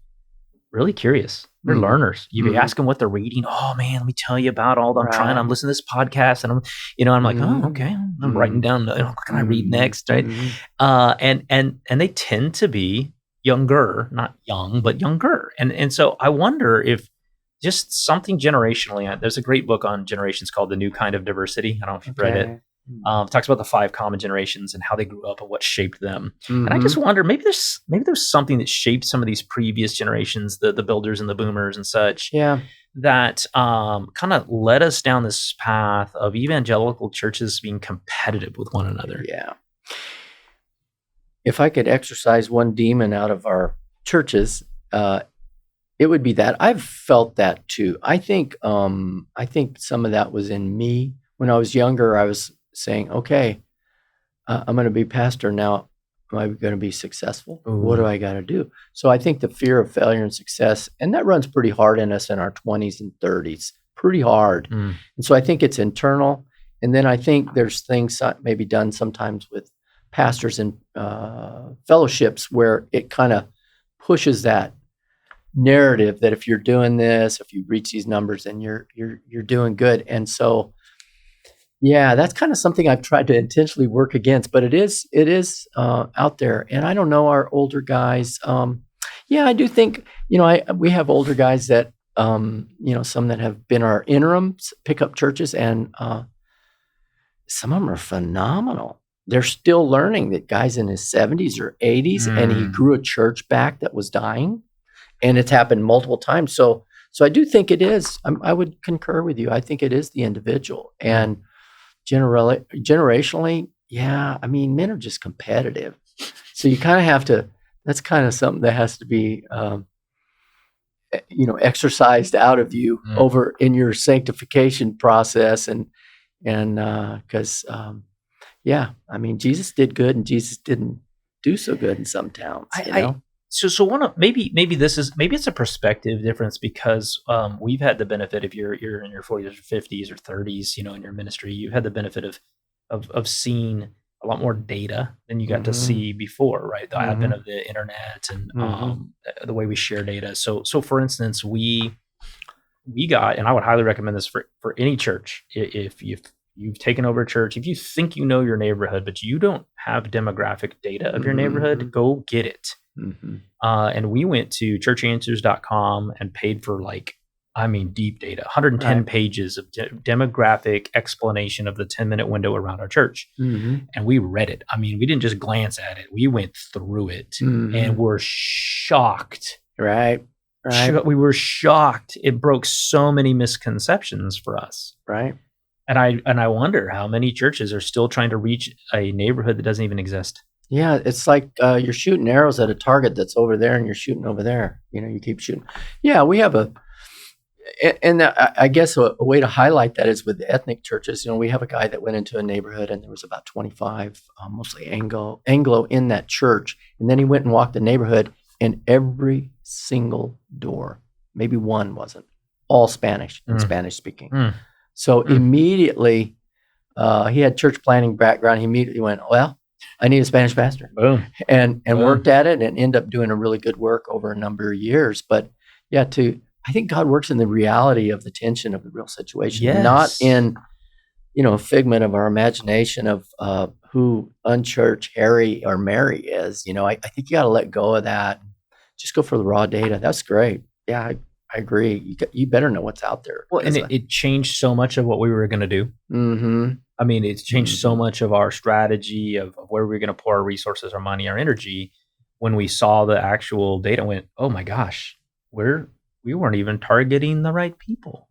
Speaker 2: really curious. They're learners. You ask them what they're reading. Oh man, let me tell you about all. I'm listening to this podcast, and I'm like, oh okay, I'm writing down. What can I read next, right? And they tend to be younger, not young, but younger. And so I wonder if just something generationally. There's a great book on generations called The New Kind of Diversity. I don't know if you've read it. It talks about the 5 common generations and how they grew up and what shaped them. And I just wonder, maybe there's something that shaped some of these previous generations, the builders and the boomers and such, that kind of led us down this path of evangelical churches being competitive with one another.
Speaker 1: Yeah. If I could exorcise one demon out of our churches, it would be that. I've felt that too. I think some of that was in me. When I was younger, I was saying, okay, I'm going to be pastor now. Am I going to be successful? What do I got to do? So I think the fear of failure and success, and that runs pretty hard in us in our 20s and 30s, pretty hard. And so I think it's internal. And then I think there's things maybe done sometimes with pastors and fellowships where it kind of pushes that narrative that if you're doing this, if you reach these numbers, then you're doing good. And so, yeah, that's kind of something I've tried to intentionally work against, but it is out there. And I don't know, our older guys. I do think, we have older guys that, some that have been our interims, pickup churches, and some of them are phenomenal. They're still learning. That guy's in his 70s or 80s, and he grew a church back that was dying, and it's happened multiple times. So I do think it is. I would concur with you. I think it is the individual, and generationally, men are just competitive. So you kind of have to. That's kind of something that has to be, exercised out of you over in your sanctification process, and because. Jesus did good, and Jesus didn't do so good in some towns.
Speaker 2: So maybe it's a perspective difference, because we've had the benefit, if you're in your 40s or 50s or 30s, in your ministry, you've had the benefit of seeing a lot more data than you got to see before, right? The advent of the internet and the way we share data. So for instance, we got, and I would highly recommend this for any church, if you've taken over a church, if you think you know your neighborhood, but you don't have demographic data of your neighborhood, go get it. And we went to churchanswers.com and paid for deep data, 110 pages of demographic explanation of the 10-minute window around our church. And we read it. We didn't just glance at it. We went through it and were shocked.
Speaker 1: Right.
Speaker 2: We were shocked. It broke so many misconceptions for us.
Speaker 1: Right.
Speaker 2: And I wonder how many churches are still trying to reach a neighborhood that doesn't even exist.
Speaker 1: Yeah, it's like you're shooting arrows at a target that's over there, and you're shooting over there. You keep shooting. Yeah, we have I guess a way to highlight that is with the ethnic churches. We have a guy that went into a neighborhood, and there was about 25, mostly Anglo in that church. And then he went and walked the neighborhood, and every single door, maybe one wasn't, all Spanish and Spanish speaking. So immediately, he had church planning background. He immediately went, well, I need a Spanish pastor.
Speaker 2: Boom.
Speaker 1: And worked at it, and ended up doing a really good work over a number of years. But I think God works in the reality of the tension of the real situation, not in, a figment of our imagination of who unchurched Harry or Mary is. I think you got to let go of that. Just go for the raw data. That's great. Yeah, I agree. You better know what's out there.
Speaker 2: Well, and it changed so much of what we were going to do. It's changed so much of our strategy of where we're going to pour our resources, our money, our energy. When we saw the actual data, went, oh my gosh, we weren't even targeting the right people.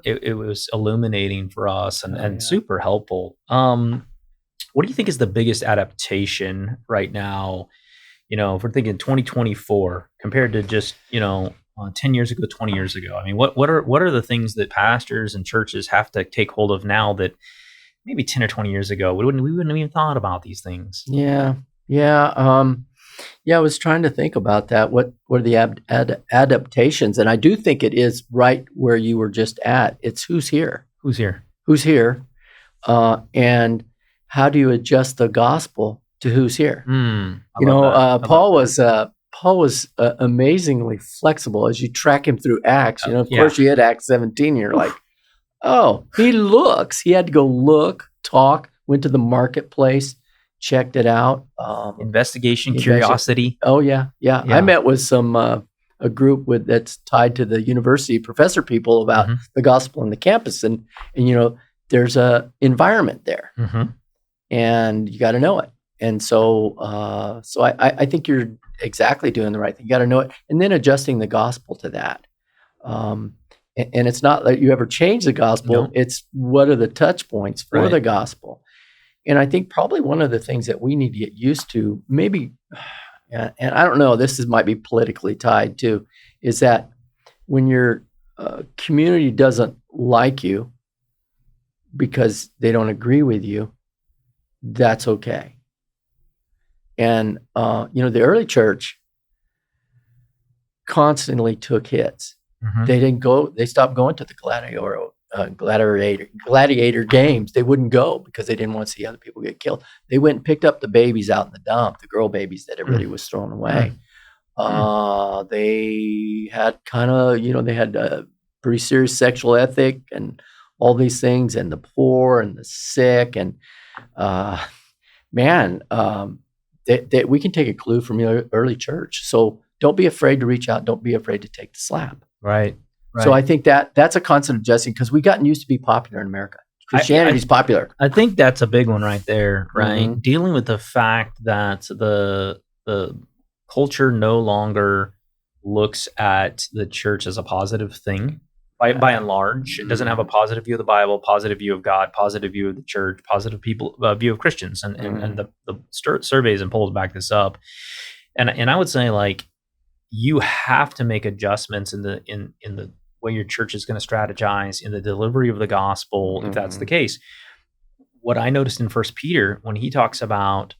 Speaker 2: It was illuminating for us and super helpful. What do you think is the biggest adaptation right now? If we're thinking 2024 compared to just 10 years ago, 20 years ago. What are the things that pastors and churches have to take hold of now that maybe 10 or 20 years ago we wouldn't have even thought about these things?
Speaker 1: Yeah. I was trying to think about that. What are the adaptations? And I do think it is right where you were just at. It's who's here, and how do you adjust the gospel to who's here? Paul was amazingly flexible as you track him through Acts. Of course, you hit Acts 17, you're like, oh, he had to go look, talk, went to the marketplace, checked it out.
Speaker 2: Investigation, curiosity.
Speaker 1: Oh, yeah. I met with a group that's tied to the university professor people about the gospel on the campus. And there's a environment there. And you got to know it. And so I think you're exactly doing the right thing. You got to know it, and then adjusting the gospel to that. And it's not that you ever change the gospel. No. It's what are the touch points for the gospel. And I think probably one of the things that we need to get used to, maybe, and I don't know, might be politically tied too, is that when your community doesn't like you because they don't agree with you, that's okay. And, the early church constantly took hits. They stopped going to the gladiator games, they wouldn't go because they didn't want to see other people get killed. They went and picked up the babies out in the dump, the girl babies that everybody was throwing away. They had they had a pretty serious sexual ethic and all these things, and the poor and the sick, and that we can take a clue from the early church. So don't be afraid to reach out. Don't be afraid to take the slap.
Speaker 2: Right.
Speaker 1: So I think that's a constant adjusting, because we gotten used to be popular in America. Christianity's popular.
Speaker 2: I think that's a big one right there, right? Mm-hmm. Dealing with the fact that the culture no longer looks at the church as a positive thing. By and large, it doesn't have a positive view of the Bible, positive view of God, positive view of the church, positive view of Christians, and the surveys and polls back this up. And I would say, like, you have to make adjustments in the way your church is going to strategize in the delivery of the gospel, if that's the case. What I noticed in 1 Peter, when he talks about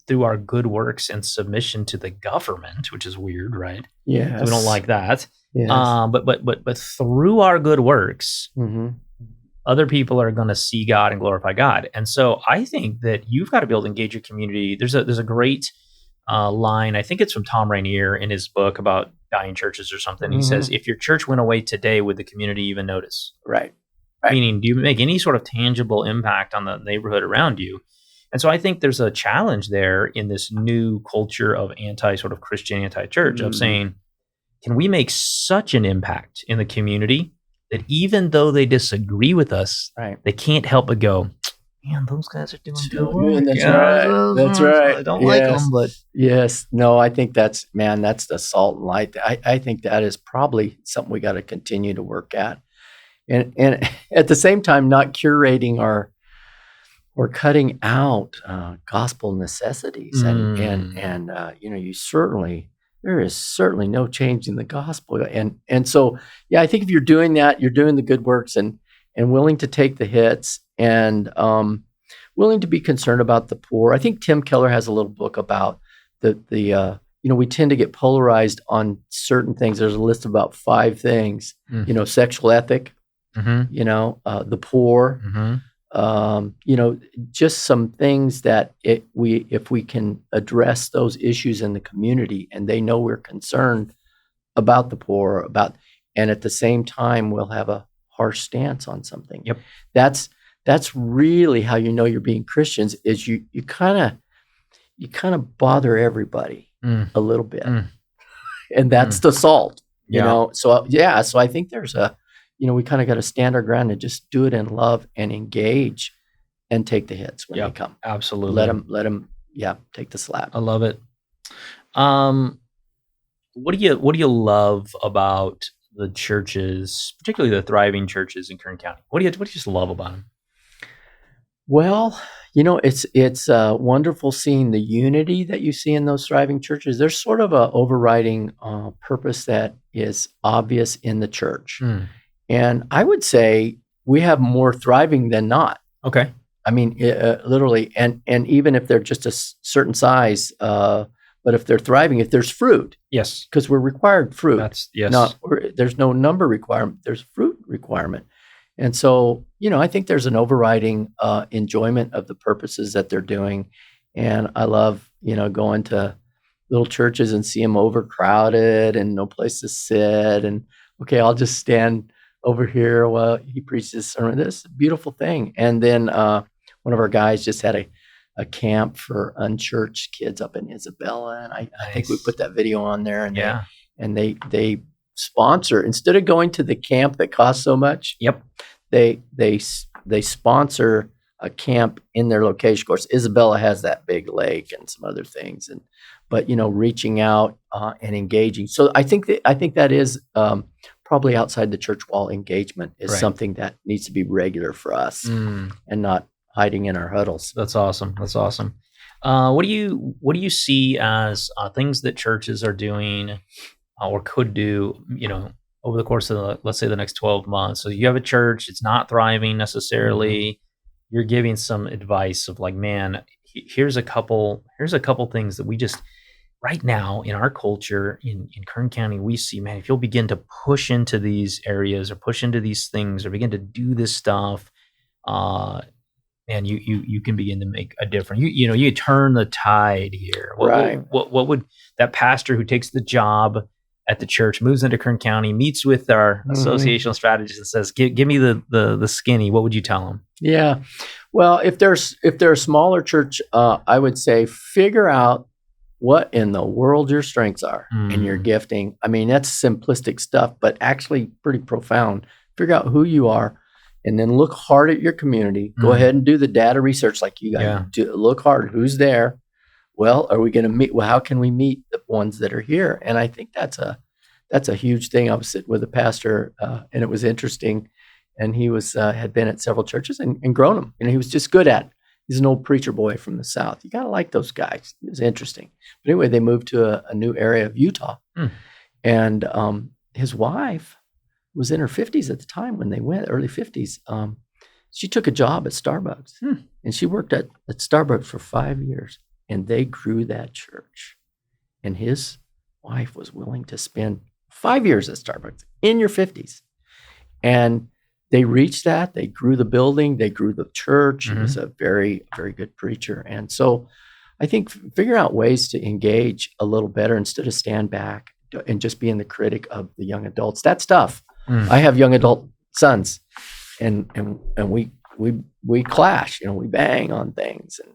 Speaker 2: through our good works and submission to the government, which is weird, right?
Speaker 1: Yeah,
Speaker 2: so we don't like that.
Speaker 1: Yes.
Speaker 2: But through our good works, other people are going to see God and glorify God. And so I think that you've got to be able to engage your community. There's a great line, I think it's from Tom Rainier in his book about dying churches or something. He says, if your church went away today, would the community even notice?
Speaker 1: Right.
Speaker 2: Meaning, do you make any sort of tangible impact on the neighborhood around you? And so I think there's a challenge there in this new culture of sort of Christian anti-church of saying, can we make such an impact in the community that even though they disagree with us, they can't help but go, man, those guys are doing good work.
Speaker 1: That's right.
Speaker 2: I don't like them, but
Speaker 1: yes, no, I think that's the salt and light. I think that is probably something we got to continue to work at, and at the same time, not curating or cutting out gospel necessities, and there is certainly no change in the gospel, and so I think if you're doing that, you're doing the good works and willing to take the hits and willing to be concerned about the poor. I think Tim Keller has a little book about we tend to get polarized on certain things. There's a list of about 5 things, sexual ethic, the poor, just some things that if we can address those issues in the community and they know we're concerned about the poor, and at the same time we'll have a harsh stance on something.
Speaker 2: Yep.
Speaker 1: That's really how you know you're being Christians, is you kind of bother everybody a little bit. And that's the salt, you know? So I think there's we kind of got to stand our ground and just do it in love and engage and take the hits when they come.
Speaker 2: Absolutely.
Speaker 1: Let them take the slap.
Speaker 2: I love it. What do you love about the churches, particularly the thriving churches in Kern County? What do you just love about them?
Speaker 1: Well, it's wonderful seeing the unity that you see in those thriving churches. There's sort of a overriding purpose that is obvious in the church. And I would say we have more thriving than not.
Speaker 2: Okay.
Speaker 1: I mean, literally, and even if they're just a certain size, but if they're thriving, if there's fruit.
Speaker 2: Yes.
Speaker 1: Because we're required fruit. There's no number requirement. There's fruit requirement. And so, I think there's an overriding enjoyment of the purposes that they're doing. And I love, going to little churches and see them overcrowded and no place to sit. And, okay, I'll just stand over here while he preaches his sermon. This is a beautiful thing. And then one of our guys just had a camp for unchurched kids up in Isabella. And I think we put that video on there. And they sponsor, instead of going to the camp that costs so much.
Speaker 2: Yep.
Speaker 1: They sponsor a camp in their location. Of course, Isabella has that big lake and some other things, but reaching out and engaging. So I think that is probably outside the church wall engagement is something that needs to be regular for us and not hiding in our huddles.
Speaker 2: That's awesome. What do you see as things that churches are doing or could do, over the course of, let's say, the next 12 months? So you have a church, it's not thriving necessarily. You're giving some advice of like, man, here's a couple things that we just right now in our culture in Kern County, we see, man, if you'll begin to push into these areas or push into these things or begin to do this stuff, man, you can begin to make a difference. You turn the tide here.
Speaker 1: Right.
Speaker 2: What would that pastor who takes the job at the church, moves into Kern County, meets with our associational strategist and says, give me the skinny, what would you tell them?
Speaker 1: Yeah. Well, if they're a smaller church, I would say figure out what in the world your strengths are and your gifting. I mean, that's simplistic stuff, but actually pretty profound. Figure out who you are and then look hard at your community. Go ahead and do the data research like you guys do. Look hard. Who's there? Well, are we going to meet? Well, how can we meet the ones that are here? And I think that's a huge thing. I was sitting with a pastor and it was interesting. And he was had been at several churches and grown them. And he was just good at it. He's an old preacher boy from the South. You got to like those guys. It was interesting. But anyway, they moved to a new area of Utah. And his wife was in her 50s at the time when they went, early 50s. She took a job at Starbucks. And she worked at Starbucks for 5 years. And they grew that church. And his wife was willing to spend 5 years at Starbucks in your 50s. And they reached that. They grew the building. They grew the church. He was a very, very good preacher. And so I think figure out ways to engage a little better instead of stand back and just being the critic of the young adults. That's tough. I have young adult sons and we clash, we bang on things. And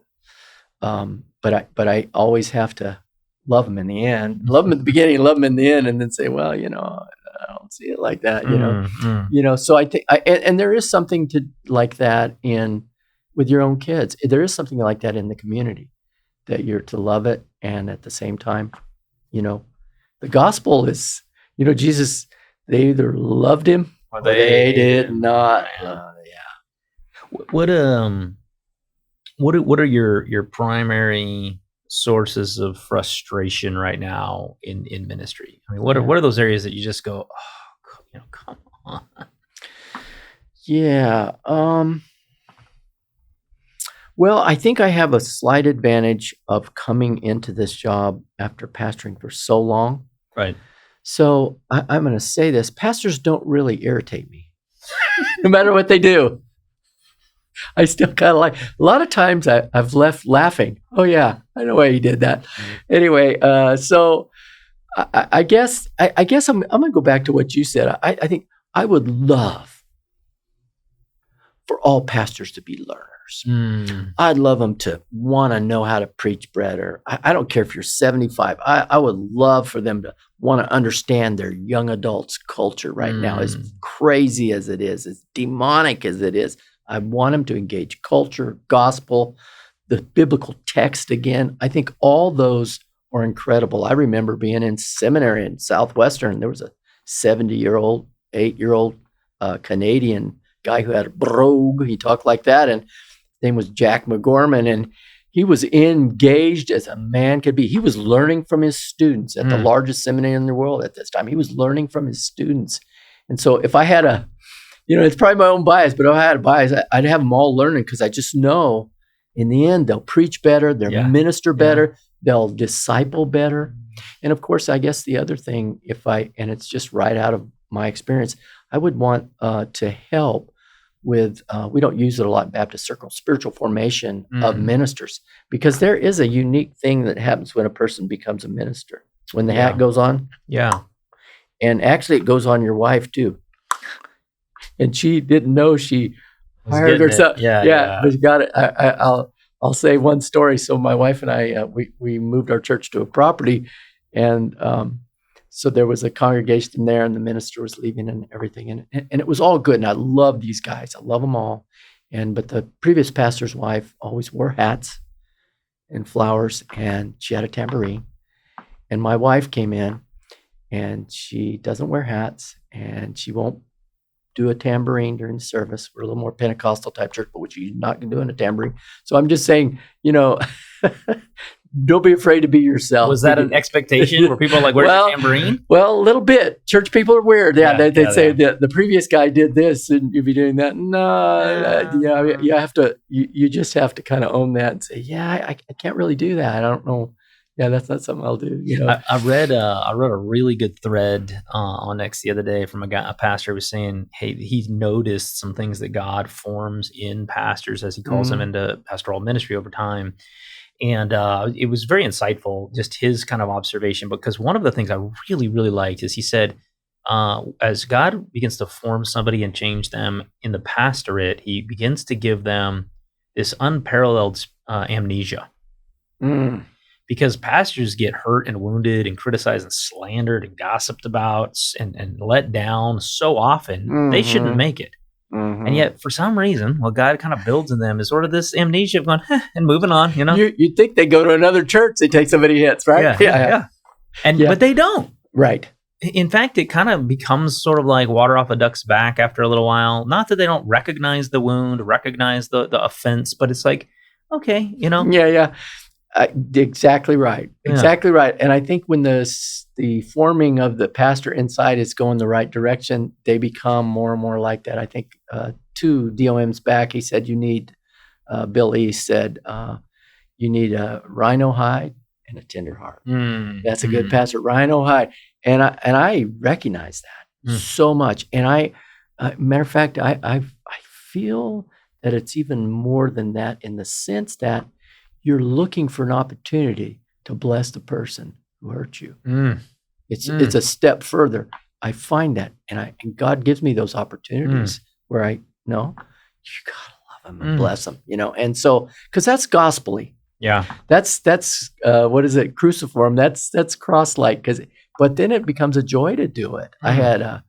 Speaker 1: but I always have to love them in the end. Love them at the beginning, love them in the end, and then say, well, I don't see it like that, So I think, and there is something to like that with your own kids. There is something like that in the community that you're to love it, and at the same time, the gospel is, Jesus. They either loved him or they did not.
Speaker 2: What are your primary sources of frustration right now in ministry? I mean, what are those areas that you just go, come on?
Speaker 1: Yeah. Well, I think I have a slight advantage of coming into this job after pastoring for so long.
Speaker 2: Right.
Speaker 1: So I'm going to say this: pastors don't really irritate me, no matter what they do. I still kind of like. A lot of times I've left laughing. Oh yeah, I know why he did that. Anyway, so I guess I'm going to go back to what you said. I think I would love for all pastors to be learners. I'd love them to want to know how to preach better. I don't care if you're 75. I would love for them to want to understand their young adults' culture right now, as crazy as it is, as demonic as it is. I want them to engage culture, gospel, the biblical text again. I think all those are incredible. I remember being in seminary in Southwestern. There was a 70-year-old, 8-year-old Canadian guy who had a brogue. He talked like that, and his name was Jack McGorman, and he was engaged as a man could be. He was learning from his students at the largest seminary in the world at this time. He was learning from his students. And so if I had it's probably my own bias, but if I had a bias, I'd have them all learning, because I just know in the end, they'll preach better, they'll minister better, they'll disciple better. And of course, I guess the other thing, and it's just right out of my experience, I would want to help with, we don't use it a lot in Baptist Circle, spiritual formation of ministers, because there is a unique thing that happens when a person becomes a minister, when the hat goes on.
Speaker 2: Yeah.
Speaker 1: And actually it goes on your wife too. And she didn't know she hired herself. Yeah. But she got it. I'll say one story. So my wife and I, we moved our church to a property, and so there was a congregation there, and the minister was leaving and everything, and it was all good. And I love these guys. I love them all. But the previous pastor's wife always wore hats and flowers, and she had a tambourine. And my wife came in, and she doesn't wear hats, and she won't do a tambourine during the service. We're a little more Pentecostal type church, but which you're not going to do in a tambourine. So I'm just saying, don't be afraid to be yourself.
Speaker 2: Was that an expectation? Were people like, where's the tambourine?
Speaker 1: Well, a little bit. Church people are weird. Yeah, they'd say the previous guy did this and you'd be doing that. No, you have to, you just have to kind of own that and say, I can't really do that. I don't know. Yeah, that's not something I'll do.
Speaker 2: I read a really good thread on X the other day from a pastor who was saying, hey, he's noticed some things that God forms in pastors, as he calls them, into pastoral ministry over time. And it was very insightful, just his kind of observation, because one of the things I really, really liked is he said, as God begins to form somebody and change them in the pastorate, he begins to give them this unparalleled amnesia. Because pastors get hurt and wounded and criticized and slandered and gossiped about and let down so often, they shouldn't make it. And yet, for some reason, what God kind of builds in them is sort of this amnesia of going, and moving on,
Speaker 1: You'd think they go to another church, they take so many hits, right?
Speaker 2: Yeah. But they don't.
Speaker 1: Right.
Speaker 2: In fact, it kind of becomes sort of like water off a duck's back after a little while. Not that they don't recognize the wound, recognize the offense, but it's like, okay,
Speaker 1: Yeah. Exactly right. Exactly right. And I think when the forming of the pastor inside is going the right direction, they become more and more like that. I think 2 DOMs back, he said, Bill East said, you need a rhino hide and a tender heart. That's a good pastor, rhino hide. And I recognize that so much. And matter of fact, I feel that it's even more than that, in the sense that you're looking for an opportunity to bless the person who hurt you. It's a step further. I find that, and God gives me those opportunities where I know you gotta love them and bless them, And so, because that's gospel-y.
Speaker 2: Yeah,
Speaker 1: that's what is it? Cruciform. That's cross-like. But then it becomes a joy to do it. I had a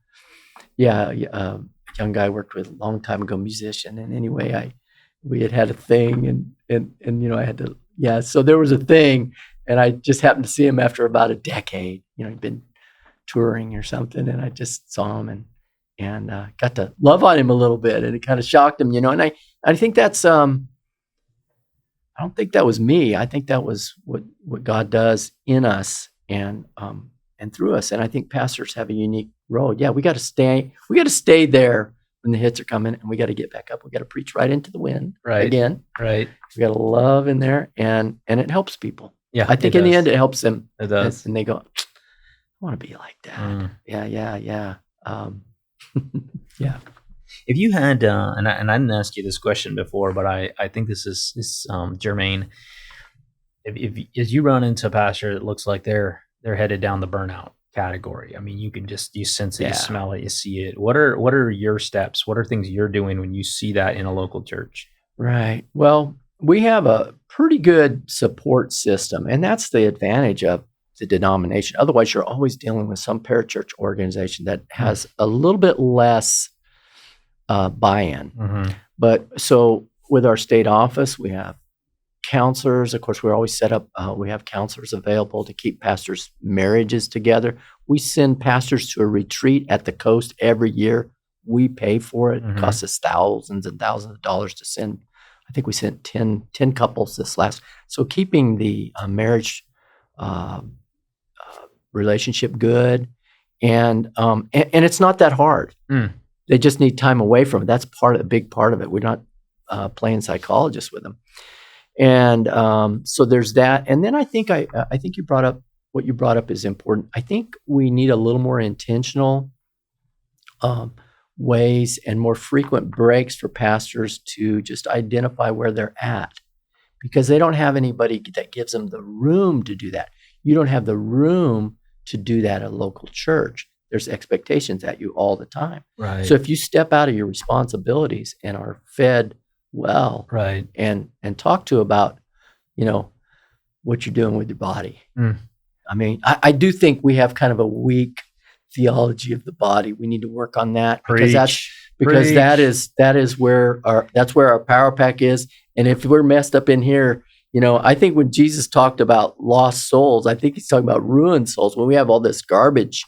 Speaker 1: young guy I worked with a long time ago, musician, and anyway, we had a thing, and I had to, so there was a thing, and I just happened to see him after about a decade. He'd been touring or something, and I just saw him and got to love on him a little bit, and it kind of shocked him, and I think that's I don't think that was me. I think that was what God does in us and through us, and I think pastors have a unique role. Yeah, we got to stay there when the hits are coming, and we got to get back up. We got to preach right into the wind again.
Speaker 2: Right.
Speaker 1: We got to love in there, and it helps people.
Speaker 2: Yeah,
Speaker 1: I think in the end it helps them.
Speaker 2: It does,
Speaker 1: and they go, I want to be like that. Yeah. Yeah.
Speaker 2: If you had, and I didn't ask you this question before, but I think this is germane. If as you run into a pastor that looks like they're headed down the burnout category, I mean, you sense it, you smell it, you see it. What are your steps? What are things you're doing when you see that in a local church?
Speaker 1: Right. Well, we have a pretty good support system, and that's the advantage of the denomination. Otherwise, you're always dealing with some parachurch organization that has a little bit less buy-in. But so with our state office, we have counselors. Of course, we're always set up. We have counselors available to keep pastors' marriages together. We send pastors to a retreat at the coast every year. We pay for it. It costs us thousands and thousands of dollars to send. I think we sent 10 couples this last. So keeping the marriage relationship good, and it's not that hard. They just need time away from it. That's a big part of it. We're not playing psychologists with them. And so there's that. And then I think you brought up what you brought up is important. I think we need a little more intentional ways and more frequent breaks for pastors to just identify where they're at, because they don't have anybody that gives them the room to do that. You don't have the room to do that at a local church. There's expectations at you all the time.
Speaker 2: Right.
Speaker 1: So if you step out of your responsibilities and are fed well,
Speaker 2: right,
Speaker 1: and talk to about, what you're doing with your body. I mean, I do think we have kind of a weak theology of the body. We need to work on that, because that is where our power pack is. And if we're messed up in here, I think when Jesus talked about lost souls, I think he's talking about ruined souls. When we have all this garbage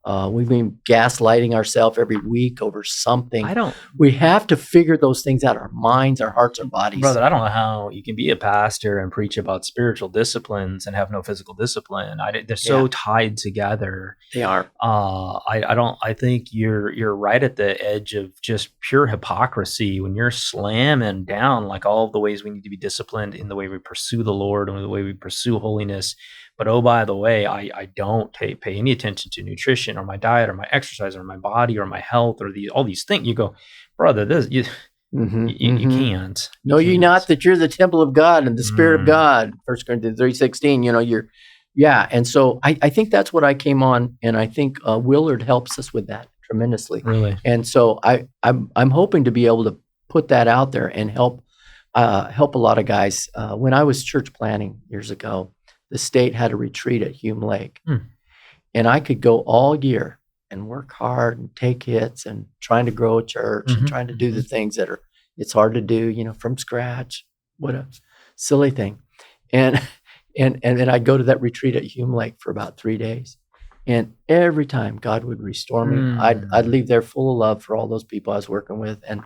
Speaker 1: We've been gaslighting ourselves every week over something.
Speaker 2: I don't,
Speaker 1: We have to figure those things out, our minds, our hearts, our bodies.
Speaker 2: brother, I don't know how you can be a pastor and preach about spiritual disciplines and have no physical discipline. They're so tied together.
Speaker 1: They are.
Speaker 2: I think you're right at the edge of just pure hypocrisy when you're slamming down like all of the ways we need to be disciplined in the way we pursue the Lord and the way we pursue holiness. But oh, by the way, I don't pay any attention to nutrition or my diet or my exercise or my body or my health or all these things. You go, brother, you can't.
Speaker 1: Know ye not that you're the temple of God and the Spirit of God. 1 Corinthians 3:16. And so I think that's what I came on, and I think Willard helps us with that tremendously.
Speaker 2: Really,
Speaker 1: and so I'm hoping to be able to put that out there and help a lot of guys. When I was church planning years ago, the state had a retreat at Hume Lake, and I could go all year and work hard and take hits and trying to grow a church and trying to do the things that it's hard to do, from scratch. What a silly thing. And then I'd go to that retreat at Hume Lake for about 3 days. And every time God would restore me, I'd leave there full of love for all those people I was working with. And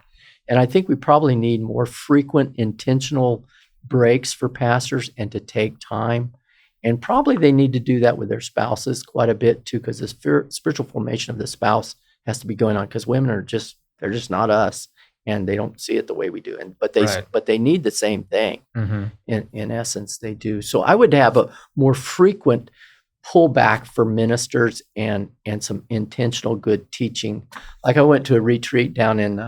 Speaker 1: I think we probably need more frequent, intentional breaks for pastors and to take time. And probably they need to do that with their spouses quite a bit too, because the spiritual formation of the spouse has to be going on, because women they're just not us, and they don't see it the way we do. But they need the same thing. In essence, they do. So I would have a more frequent pullback for ministers and some intentional good teaching. Like I went to a retreat down in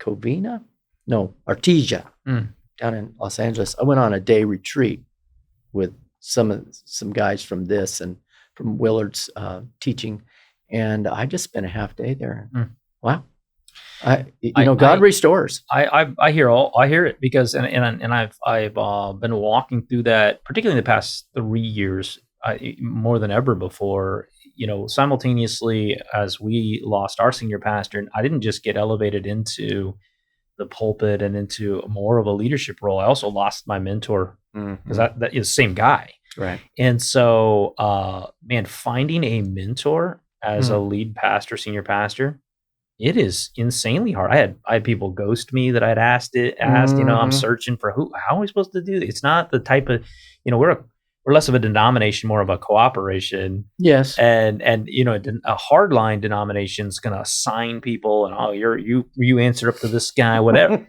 Speaker 1: Artesia, down in Los Angeles. I went on a day retreat with some guys from this and from Willard's teaching, and I just spent a half day there. Wow, God restores.
Speaker 2: I hear it because I've been walking through that, particularly in the past 3 years, more than ever before. Simultaneously as we lost our senior pastor, and I didn't just get elevated into the pulpit and into more of a leadership role. I also lost my mentor, because that is the same guy.
Speaker 1: Right.
Speaker 2: And so, finding a mentor as a lead pastor, senior pastor, it is insanely hard. I had people ghost me that I'd asked, I'm searching for how are we supposed to do this? It's not the type of, we're less of a denomination, more of a cooperation.
Speaker 1: Yes.
Speaker 2: And a hardline denomination is going to assign people and, you answer up to this guy, whatever.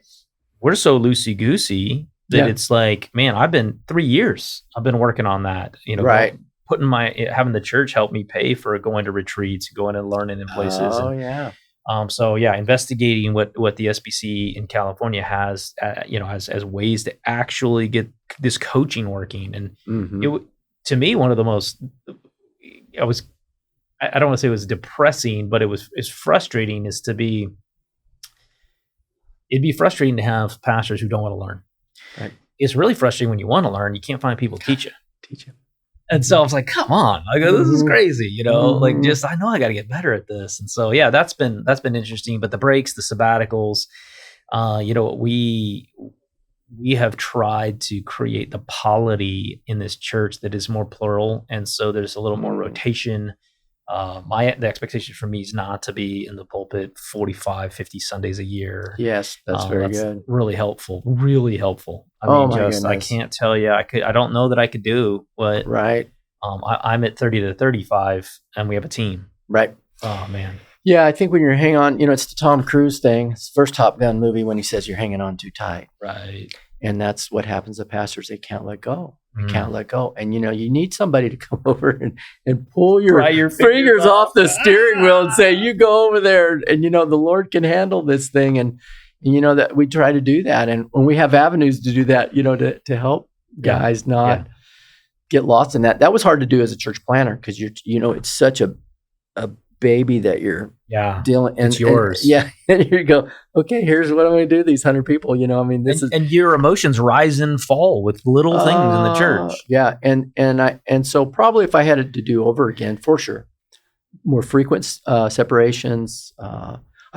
Speaker 2: We're so loosey-goosey that it's like, man, I've been 3 years. I've been working on that,
Speaker 1: right.
Speaker 2: Having the church help me pay for going to retreats, going and learning in places.
Speaker 1: Oh, yeah.
Speaker 2: Investigating what the SBC in California has, as ways to actually get this coaching working. And to me, one of the most, I don't want to say it was depressing, but it's frustrating it'd be frustrating to have pastors who don't want to learn.
Speaker 1: Right.
Speaker 2: It's really frustrating when you want to learn, you can't find people to teach you. And so I was like, come on, I go, this is crazy, I know I got to get better at this. And so, that's been interesting. But the breaks, the sabbaticals, we have tried to create the polity in this church that is more plural. And so there's a little more rotation. The expectation for me is not to be in the pulpit 45, 50 Sundays a year.
Speaker 1: Yes, that's very good.
Speaker 2: Really helpful. Really helpful. I can't tell you. I don't know that I could do what.
Speaker 1: Right.
Speaker 2: I'm at 30 to 35, and we have a team.
Speaker 1: Right.
Speaker 2: Oh man.
Speaker 1: Yeah, I think when you're hanging on, it's the Tom Cruise thing. It's the first Top Gun movie when he says you're hanging on too tight.
Speaker 2: Right.
Speaker 1: And that's what happens to pastors. They can't let go. They can't let go. And, you need somebody to come over and pull your fingers off the steering wheel and say, you go over there. And, the Lord can handle this thing. And that we try to do that. And when we have avenues to do that, to help guys not get lost in that. That was hard to do as a church planner, because it's such a baby that you're dealing, and
Speaker 2: it's yours.
Speaker 1: And you go, okay, here's what I'm going to do. These 100 people,
Speaker 2: and your emotions rise and fall with little things in the church.
Speaker 1: Yeah, and so probably if I had it to do over again, for sure, more frequent separations.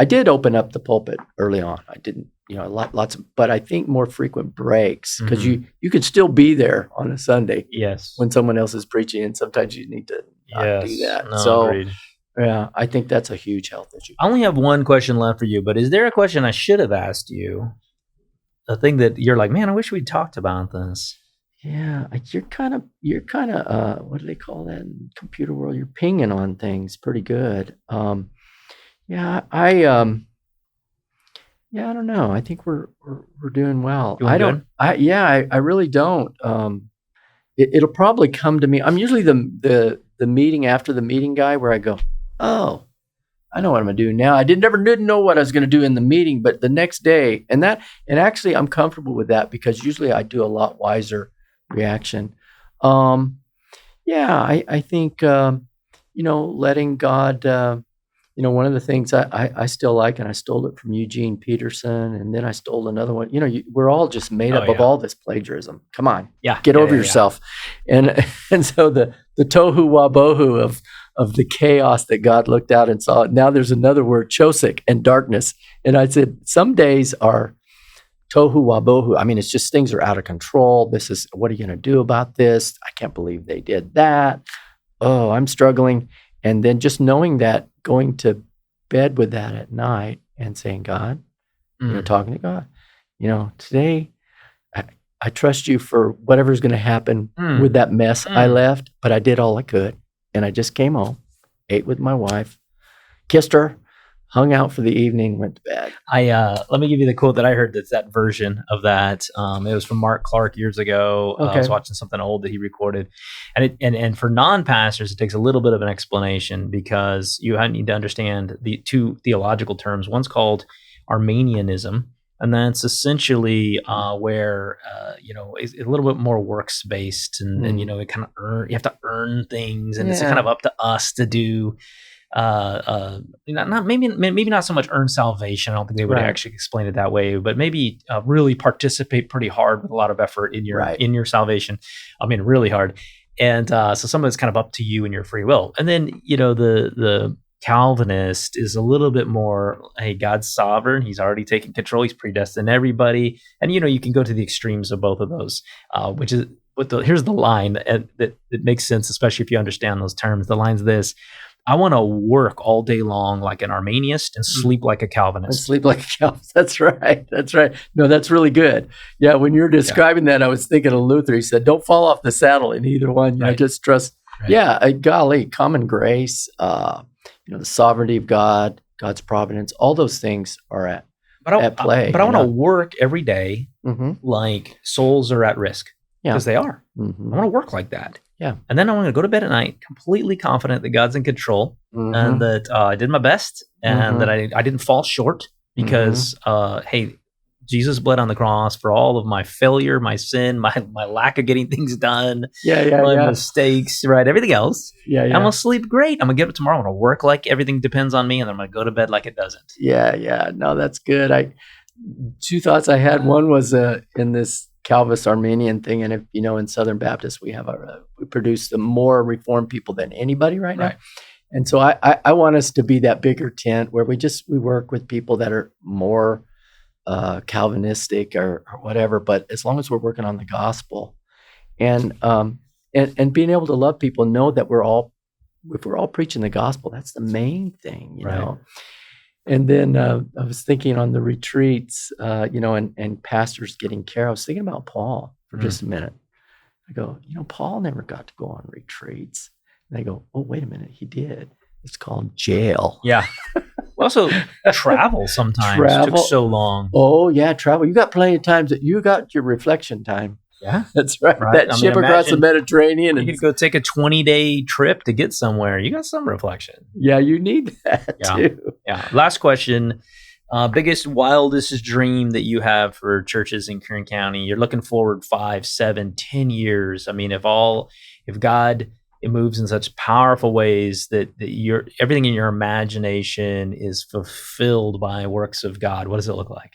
Speaker 1: I did open up the pulpit early on. I didn't, lots of, but I think more frequent breaks, because you can still be there on a Sunday.
Speaker 2: Yes,
Speaker 1: when someone else is preaching, and sometimes you need to not do that.
Speaker 2: No, agreed.
Speaker 1: Yeah, I think that's a huge health issue.
Speaker 2: I only have one question left for you, but is there a question I should have asked you? A thing that you're like, man, I wish we'd talked about this.
Speaker 1: Yeah, you're kind of what do they call that in computer world? You're pinging on things pretty good. Yeah, I don't know. I think we're doing well.
Speaker 2: Doing good?
Speaker 1: I really don't. It'll probably come to me. I'm usually the meeting after the meeting guy where I go, oh, I know what I'm gonna do now. I didn't know what I was gonna do in the meeting, but the next day, and actually I'm comfortable with that because usually I do a lot wiser reaction. I think letting God. One of the things I still like, and I stole it from Eugene Peterson, and then I stole another one. We're all just made up of all this plagiarism. Come on, get over yourself. And so the tohu wabohu of the chaos that God looked out and saw. Now there's another word, chosik, and darkness. And I said, some days are tohu wabohu. I mean, it's just things are out of control. This is, what are you going to do about this? I can't believe they did that. Oh, I'm struggling. And then just knowing that, going to bed with that at night and saying, God, talking to God, today I trust you for whatever's going to happen with that mess I left, but I did all I could. And I just came home, ate with my wife, kissed her, hung out for the evening, went to bed.
Speaker 2: Let me give you the quote that I heard. That's that version of that. It was from Mark Clark years ago.
Speaker 1: Okay.
Speaker 2: I was watching something old that he recorded, and for non-pastors, it takes a little bit of an explanation because you need to understand the two theological terms. One's called Arminianism, and that's essentially where it's a little bit more works based, and it kind of you have to earn things, and it's kind of up to us to do. Maybe not so much earn salvation. I don't think they would actually explain it that way, but maybe really participate pretty hard with a lot of effort in your salvation. I mean, really hard. And so some of it's kind of up to you and your free will. And then the Calvinist is a little bit more, hey, God's sovereign. He's already taken control. He's predestined everybody. And you can go to the extremes of both of those, which is here's the line that makes sense, especially if you understand those terms. The line's this: I want to work all day long like an Arminianist and sleep like a Calvinist.
Speaker 1: That's right. That's right. No, that's really good. Yeah, when you're describing that, I was thinking of Luther. He said, don't fall off the saddle in either one. Just trust. Right. Yeah, golly, common grace, the sovereignty of God, God's providence, all those things are at play.
Speaker 2: But I want to work every day like souls are at risk because they are. Mm-hmm. I want to work like that.
Speaker 1: Yeah.
Speaker 2: And then I want to go to bed at night completely confident that God's in control and that I did my best and that I didn't fall short because, hey, Jesus bled on the cross for all of my failure, my sin, my lack of getting things done, my mistakes, everything else. I'm going to sleep great. I'm going to get up tomorrow. I'm going to work like everything depends on me, and I'm going to go to bed like it doesn't.
Speaker 1: Yeah. No, that's good. Two thoughts I had. One was in this Calvinist Arminian thing, and if in Southern Baptist we produce the more Reformed people than anybody right now, and so I want us to be that bigger tent where we work with people that are more Calvinistic or whatever, but as long as we're working on the gospel and being able to love people, know that if we're all preaching the gospel, that's the main thing, you know. And then I was thinking on the retreats, and pastors getting care. I was thinking about Paul for just a minute. I go, Paul never got to go on retreats. And I go, oh, wait a minute, he did. It's called jail.
Speaker 2: Yeah. Also, travel sometimes took so long.
Speaker 1: Oh, yeah, travel. You got plenty of times that you got your reflection time.
Speaker 2: Yeah,
Speaker 1: that's right. That ship across the Mediterranean.
Speaker 2: You could go take a 20-day trip to get somewhere. You got some reflection.
Speaker 1: Yeah, you need that too.
Speaker 2: Yeah. Last question. Biggest, wildest dream that you have for churches in Kern County? You're looking forward 5, 7, 10 years. I mean, if God moves in such powerful ways that everything in your imagination is fulfilled by works of God, what does it look like?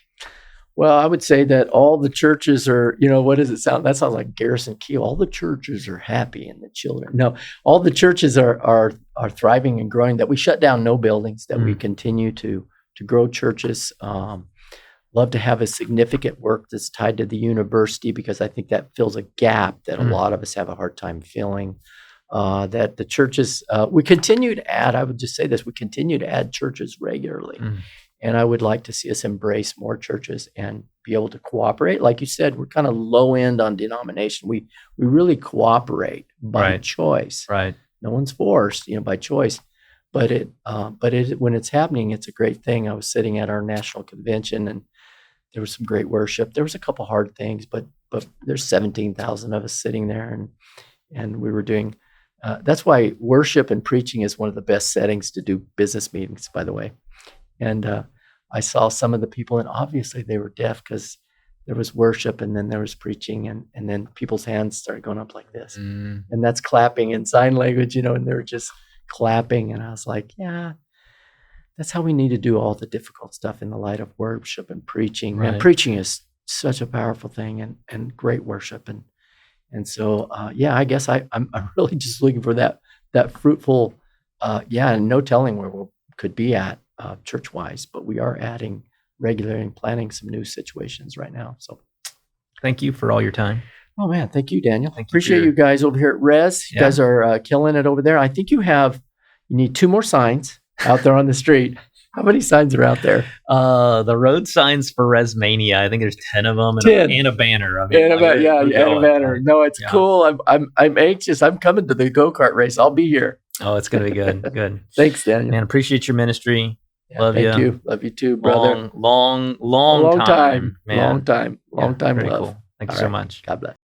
Speaker 1: Well, I would say that all the churches are, what does it sound? That sounds like Garrison Keil. All the churches are happy and the children. No, all the churches are thriving and growing, that we shut down no buildings, that we continue to grow churches. Love to have a significant work that's tied to the university, because I think that fills a gap that a lot of us have a hard time filling. that the churches, we continue to add, I would just say this, we continue to add churches regularly. And I would like to see us embrace more churches and be able to cooperate. Like you said, we're kind of low end on denomination. We really cooperate by choice.
Speaker 2: Right.
Speaker 1: No one's forced, by choice. But when it's happening, it's a great thing. I was sitting at our national convention, and there was some great worship. There was a couple hard things, but there's 17,000 of us sitting there, and we were doing. That's why worship and preaching is one of the best settings to do business meetings, by the way. And I saw some of the people, and obviously they were deaf because there was worship and then there was preaching, and then people's hands started going up like this. And that's clapping in sign language, and they were just clapping. And I was like, yeah, that's how we need to do all the difficult stuff in the light of worship and preaching.
Speaker 2: Right.
Speaker 1: And preaching is such a powerful thing, and great worship. And so, I guess I'm really just looking for that fruitful, and no telling where we could be at church-wise, but we are adding regularly and planning some new situations right now. So
Speaker 2: thank you for all your time.
Speaker 1: Oh man, thank you, Daniel.
Speaker 2: Appreciate
Speaker 1: you guys over here at Res. You guys are killing it over there. I think you need 2 more signs out there on the street. How many signs are out there?
Speaker 2: The road signs for Resmania, I think there's 10 of them, and a banner. I mean,
Speaker 1: and a banner. No, it's cool. I'm anxious. I'm coming to the go-kart race. I'll be here.
Speaker 2: Oh, it's gonna be good. Good.
Speaker 1: Thanks, Daniel.
Speaker 2: Man, appreciate your ministry. Love
Speaker 1: thank you. Love you too, brother.
Speaker 2: Long
Speaker 1: time,
Speaker 2: man.
Speaker 1: Long time.
Speaker 2: Very
Speaker 1: Love.
Speaker 2: cool. Thank you
Speaker 1: All
Speaker 2: so
Speaker 1: right.
Speaker 2: much.
Speaker 1: God bless.